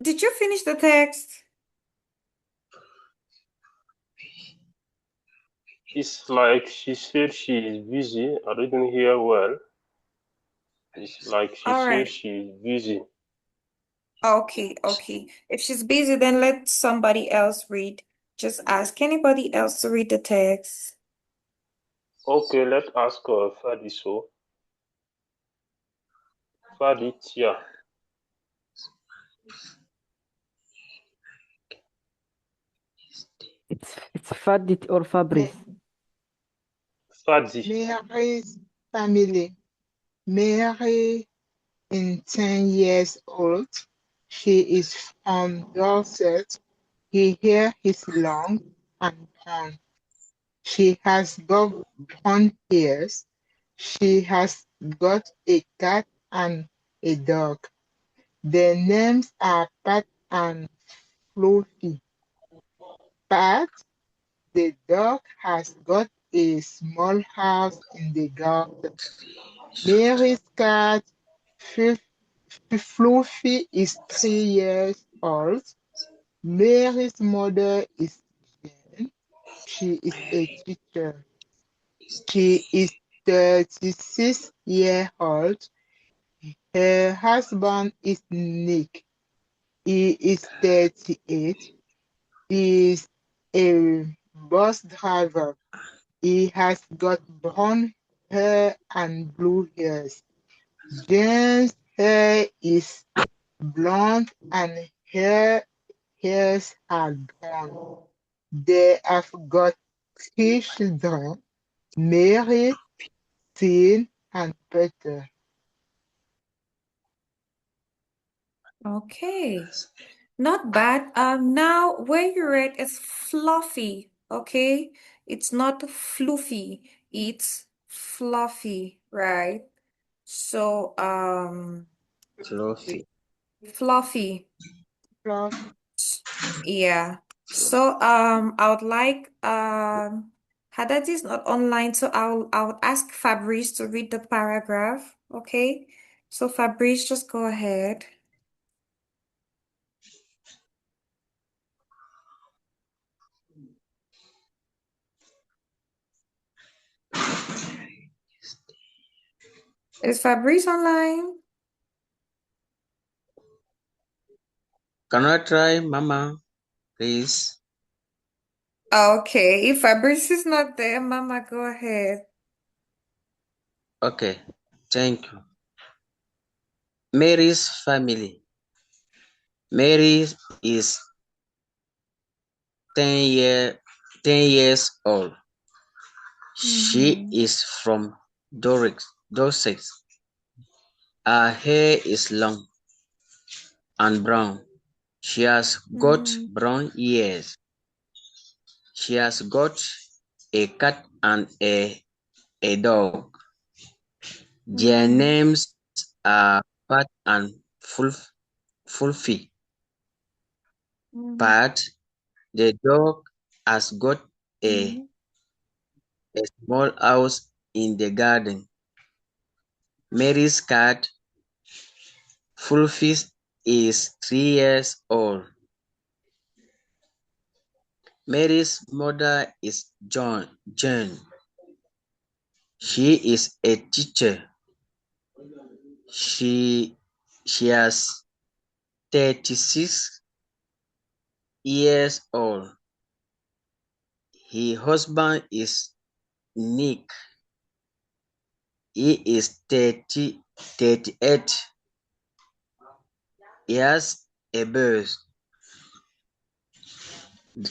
Did you finish the text? It's like she said she is busy. I didn't hear well. It's like she All said right. she is busy. Okay. If she's busy, then let somebody else read. Just ask anybody else to read the text. Okay, let's ask Fadi so. Fadi, Tia. It's Fadit or Fabrice. Fadi. Mary's family. Mary is 10 years old. She is from Dorset. Her hair is long and brown. She has got brown hairs. She has got a cat and a dog. Their names are Pat and Fluffy. Pat, the dog, has got a small house in the garden. Mary's cat, Fluffy, is 3 years old. Mary's mother is Jane. She is a teacher. She is 36 years old. Her husband is Nick. He is 38. He is a bus driver. He has got brown hair and blue hairs. Jane's hair is blonde and her hairs are brown. They have got 3 children, Mary, Sean, and Peter. Okay. Not bad. Now where you read is fluffy, okay? It's not fluffy, it's fluffy, right? So, Fluffy. fluffy. Yeah. So, I would like Haddad is not online, so I'll ask Fabrice to read the paragraph, okay? So Fabrice, just go ahead. Is Fabrice online? Can I try, Mama, please? Okay, if Fabrice is not there, Mama, go ahead. Okay, thank you. Mary's family. Mary is 10 years old. She is from Dorset. Her hair is long and brown. She has got brown ears. She has got a cat and a dog. Their names are Pat and Fulfy. Pat, the dog, has got a a small house in the garden. Mary's cat, Fulfis, is 3 years old. Mary's mother is Jane. She is a teacher. She has 36 years old. Her husband is Nick. He is 38. He has a bus.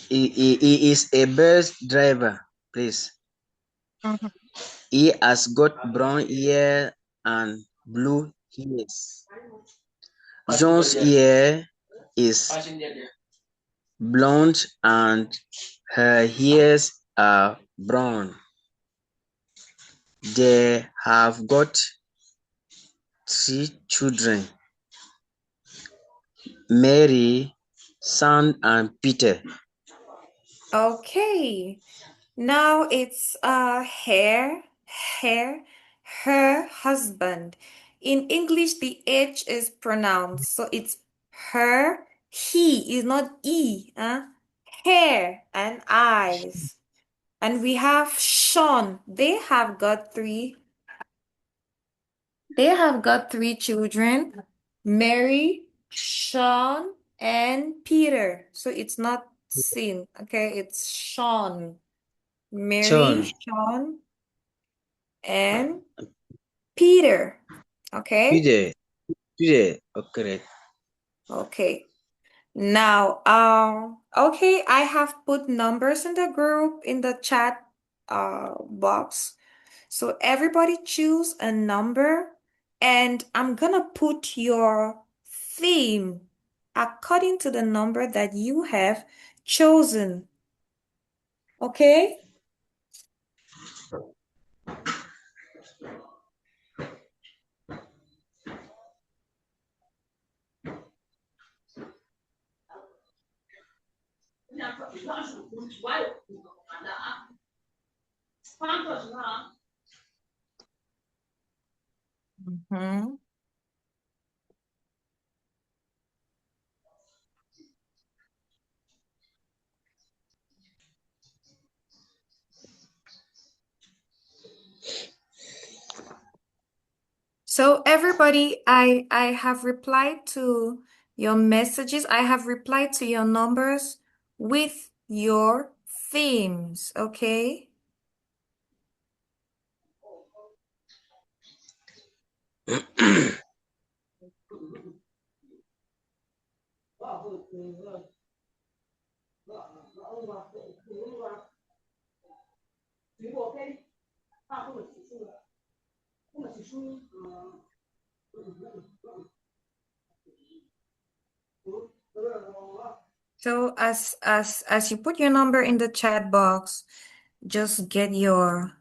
He is a bus driver, please. He has got brown hair and blue ears. John's hair is blonde and her ears are brown. They have got 3 children, Mary, Sam, and Peter. Okay. Now it's her husband. In English, the H is pronounced, so it's her, he is not E, hair and eyes. And we have Sean. They have got three children, Mary, Sean, and Peter. So it's not Sin, okay? It's Sean. Mary, Sean, and Peter. Okay? Peter, correct. Okay. Now, okay, I have put numbers in the group in the chat box. So everybody choose a number, and I'm gonna put your theme according to the number that you have chosen. Okay? Mhm. So everybody, I have replied to your messages. I have replied to your numbers with your themes, okay? So as you put your number in the chat box, just get your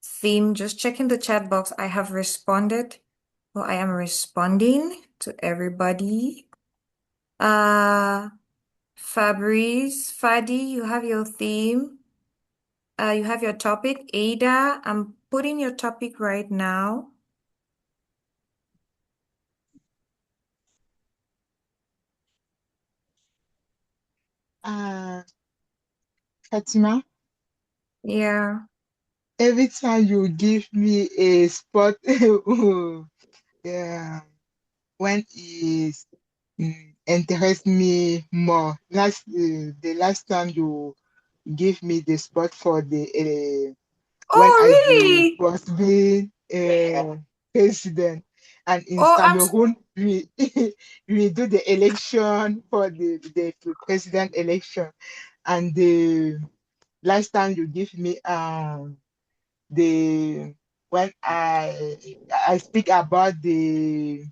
theme. Just check in the chat box. I have responded. Well, I am responding to everybody. Fabrice, Fadi, you have your theme. You have your topic. Ada, I'm putting your topic right now. Fatima, Yeah. every time you give me a spot, yeah, when it interests me more. The last time you give me the spot for the when Oh, really? was being president, and in Oh, Cameroon we do the election for the president election, and the last time you give me the when I speak about the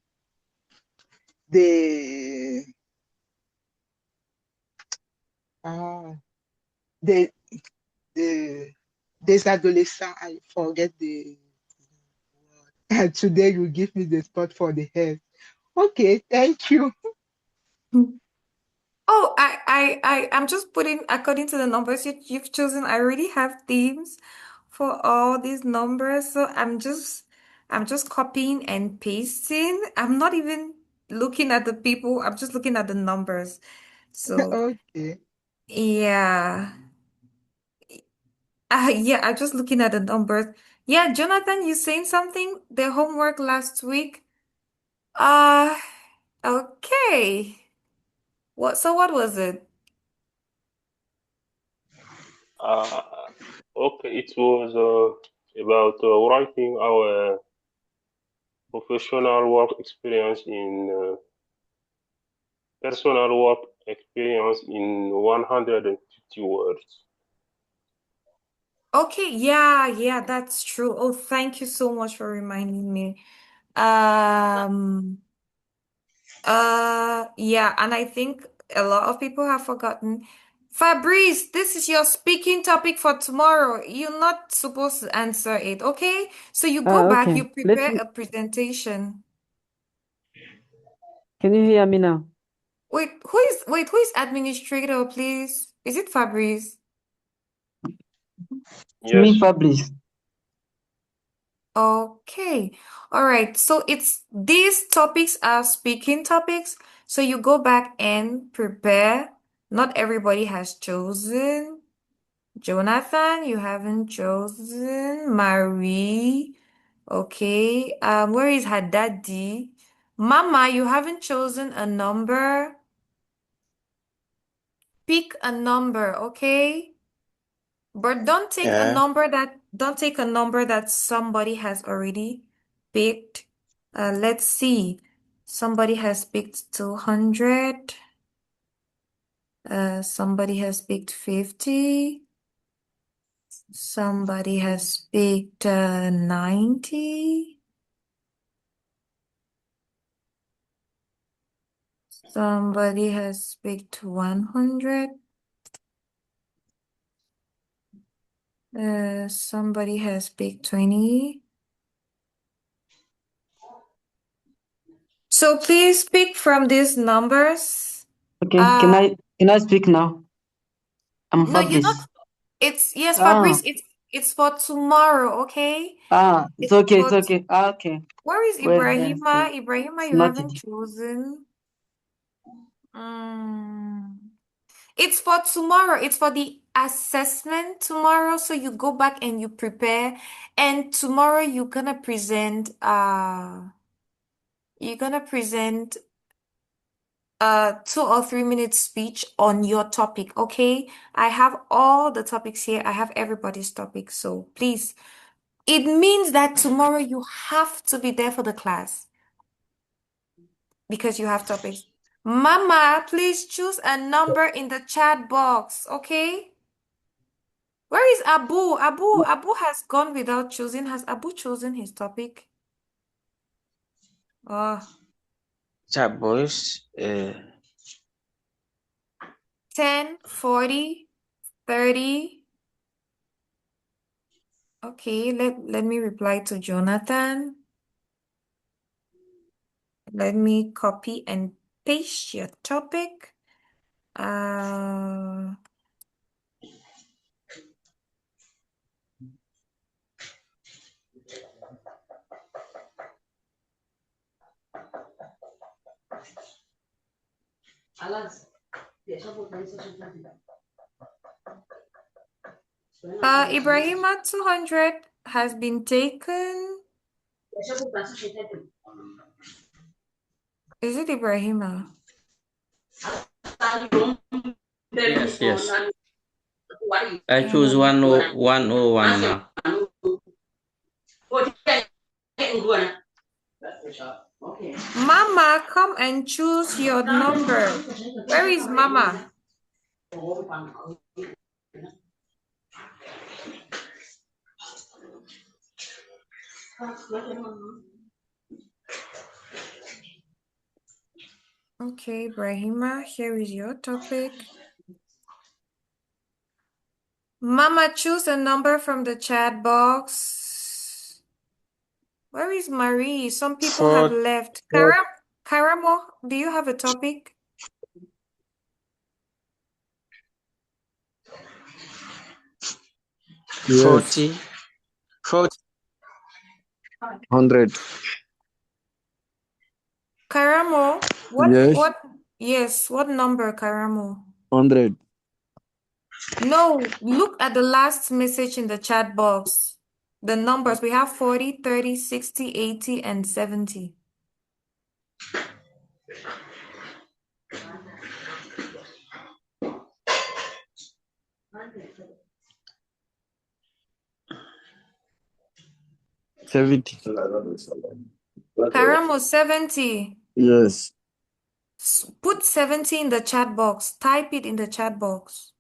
uh the the des adolescents, I forget the and today you give me the spot for the head. Okay, thank you. Oh, I'm just putting according to the numbers you've chosen. I already have themes for all these numbers. So I'm just copying and pasting. I'm not even looking at the people. I'm just looking at the numbers. So Okay. yeah. Yeah, I'm just looking at the numbers. Yeah, Jonathan, you saying something? The homework last week? Uh, okay. What was it? Uh, okay, it was about writing our professional work experience in personal work experience in 150 words. Okay, yeah, that's true. Oh, thank you so much for reminding me. Yeah, and I think a lot of people have forgotten. Fabrice, this is your speaking topic for tomorrow. You're not supposed to answer it, okay? So you go back, you Okay. Let prepare me. a presentation. Can you hear me now? Wait, who is administrator, please? Is it Fabrice? It's me, Yes. Fabrice. Okay. All right. So these topics are speaking topics. So you go back and prepare. Not everybody has chosen. Jonathan, you haven't chosen. Marie. Okay. Where is her daddy? Mama, you haven't chosen a number. Pick a number, okay? But don't take a Yeah. number that somebody has already picked. Let's see. Somebody has picked 200. Somebody has picked 50. Somebody has picked 90. Somebody has picked 100. Somebody has picked 20. So please pick from these numbers. Okay. Can I speak now? I'm No, you're not. Fabrice. Yes, Ah. Fabrice, it's for tomorrow, okay? It's It's okay. for It's okay. Okay. Where is Well then, Ibrahima? Ibrahima, it's you noted. haven't chosen. It's for tomorrow. It's for the assessment tomorrow. So you go back and you prepare. And tomorrow you're gonna present 2 or 3 minute speech on your topic, okay? I have all the topics here. I have everybody's topic. So please, it means that tomorrow you have to be there for the class because you have topics. Mama, please choose a number in the chat box, okay? Where is Abu? Abu has gone without choosing. Has Abu chosen his topic? Oh, Chat boys. 10, 40, 30. Okay, let me reply to Jonathan. Let me copy and paste your topic. Ibrahima 200 has been taken. Is it Ibrahima? Yes. I choose 101 now. Mama, come and choose your number. Where is Mama? Okay, Ibrahima, here is your topic. Mama, choose a number from the chat box. Where is Marie? Some people have left. Karamo, do you have a topic? Yes. 40. 40. 100. Karamo, Yes. what number, Karamo? 100. No, look at the last message in the chat box. The numbers, we have 40, 30, 60, 80, and 70. $70. Karamo, 70. Yes. Put 70 in the chat box. Type it in the chat box.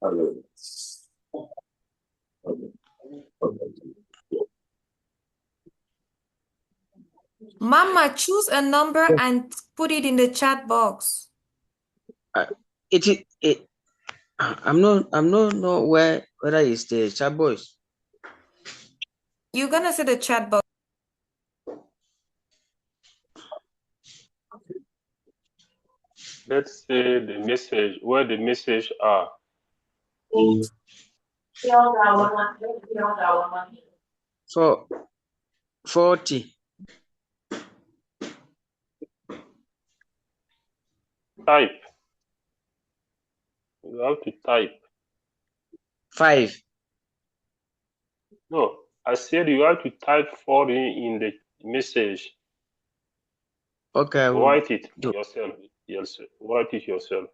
Mama, choose a number and put it in the chat box. I'm not know whether it's the chat box. You're gonna say the chat box. Let's say the message, where the message are. So 40. Type. You have to type. 5. No, I said you have to type 40 in the message. Okay, I will Write it do. yourself. Yes, write it yourself.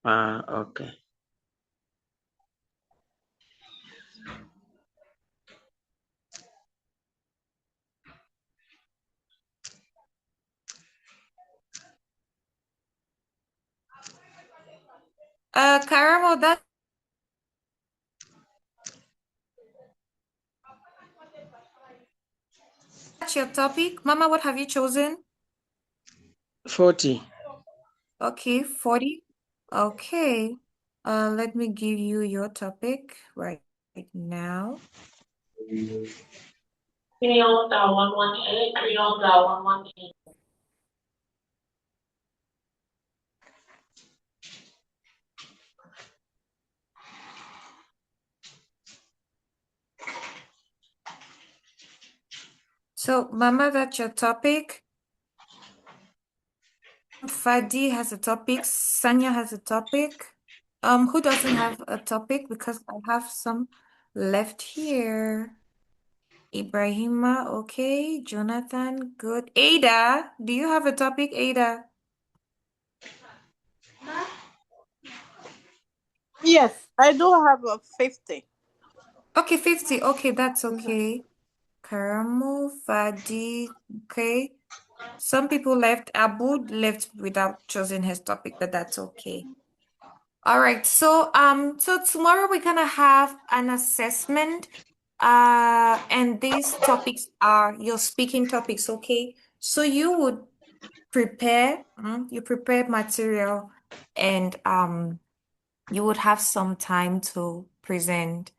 Okay. Karamo, that's your topic. Mama, what have you chosen? 40. Okay, 40. Okay. Let me give you your topic right now. So, Mama, that's your topic. Fadi has a topic. Sanya has a topic. Who doesn't have a topic? Because I have some left here. Ibrahima, okay. Jonathan, good. Ada, do you have a topic, Ada? Yes, I do have a 50. Okay, 50. Okay, that's okay. Karamo, Fadi, okay. Some people left. Abu left without choosing his topic, but that's okay. All right. So tomorrow we're gonna have an assessment. And these topics are your speaking topics, okay? So you would prepare, you prepared material, and you would have some time to present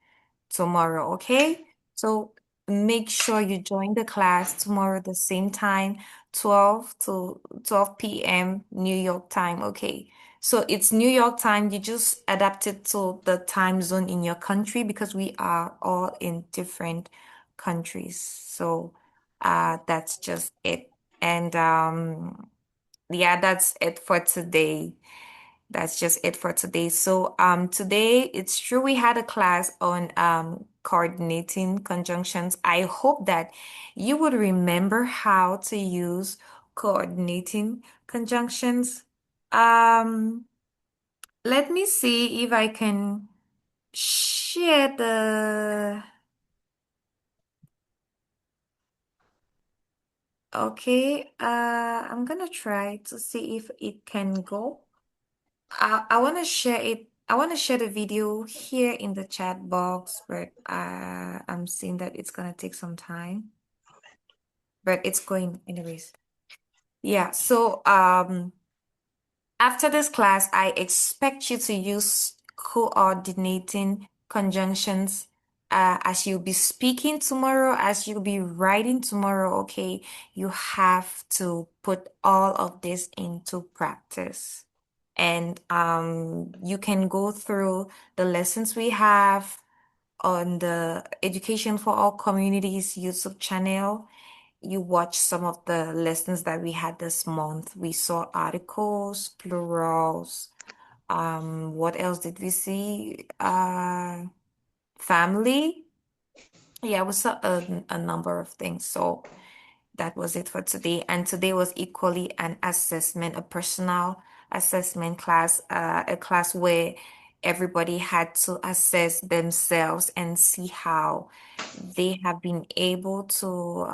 tomorrow, okay? So make sure you join the class tomorrow the same time, 12 to 12 p.m. New York time, okay? So it's New York time. You just adapt it to the time zone in your country because we are all in different countries. So that's just it. And yeah, that's it for today. That's just it for today. So today it's true we had a class on coordinating conjunctions. I hope that you would remember how to use coordinating conjunctions. Let me see if I can share the okay. I'm gonna try to see if it can go. I want to share it. I want to share the video here in the chat box, but I'm seeing that it's gonna take some time, but it's going anyways. Yeah, so after this class, I expect you to use coordinating conjunctions as you'll be speaking tomorrow, as you'll be writing tomorrow, okay, you have to put all of this into practice. And you can go through the lessons we have on the Education for All Communities YouTube channel. You watch some of the lessons that we had this month. We saw articles, plurals. What else did we see? Family. Yeah, we saw a number of things. So that was it for today. And today was equally an assessment, a personal assessment class, a class where everybody had to assess themselves and see how they have been able to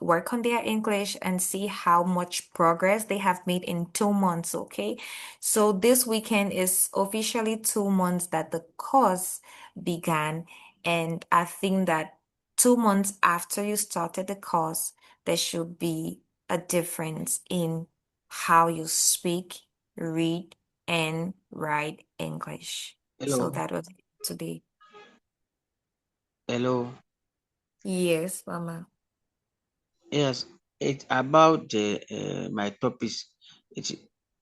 work on their English and see how much progress they have made in 2 months, okay? So this weekend is officially 2 months that the course began, and I think that 2 months after you started the course, there should be a difference in how you speak, read, and write English. So Hello. that was it today. Hello. Yes, Mama. Yes, it's about the my topics. It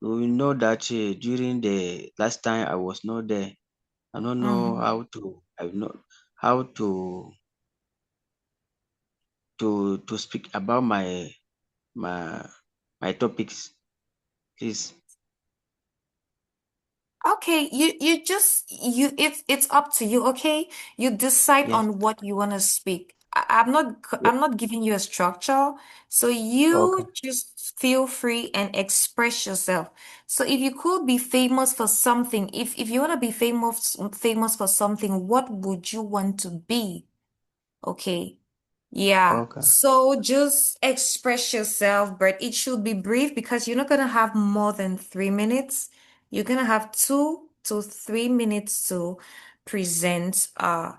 we know that during the last time I was not there. I don't know Mm-hmm. how to. I know how to speak about my my topics, please. Okay, you just you it's up to you, okay? You decide Yes. on what you want to speak. Yeah. I'm not giving you a structure, so Okay. you just feel free and express yourself. So if you could be famous for something, if you want to be famous for something, what would you want to be? Okay. Yeah. Okay. So just express yourself, but it should be brief because you're not gonna have more than 3 minutes. You're gonna have 2 to 3 minutes to present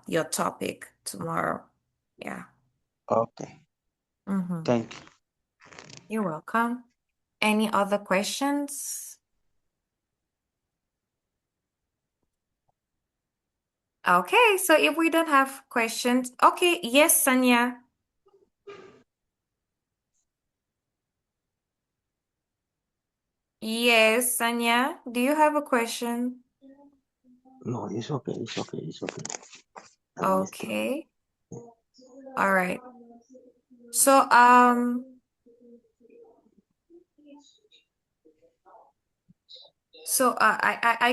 your topic tomorrow. Yeah. Okay. Mm-hmm. Thank you. You're welcome. Any other questions? Okay, so if we don't have questions, okay, yes, Sanya. Yes, Sanya, do you have a question? No, it's okay. It's okay. It's okay. Okay. All right. So, I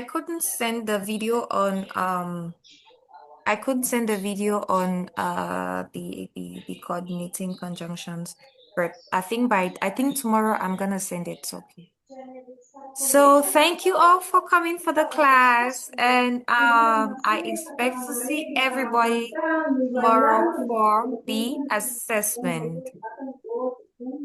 couldn't send the video on I couldn't send the video on the coordinating conjunctions, but I think tomorrow I'm gonna send it. Okay. So thank you all for coming for the class, and I expect to see everybody tomorrow for the assessment.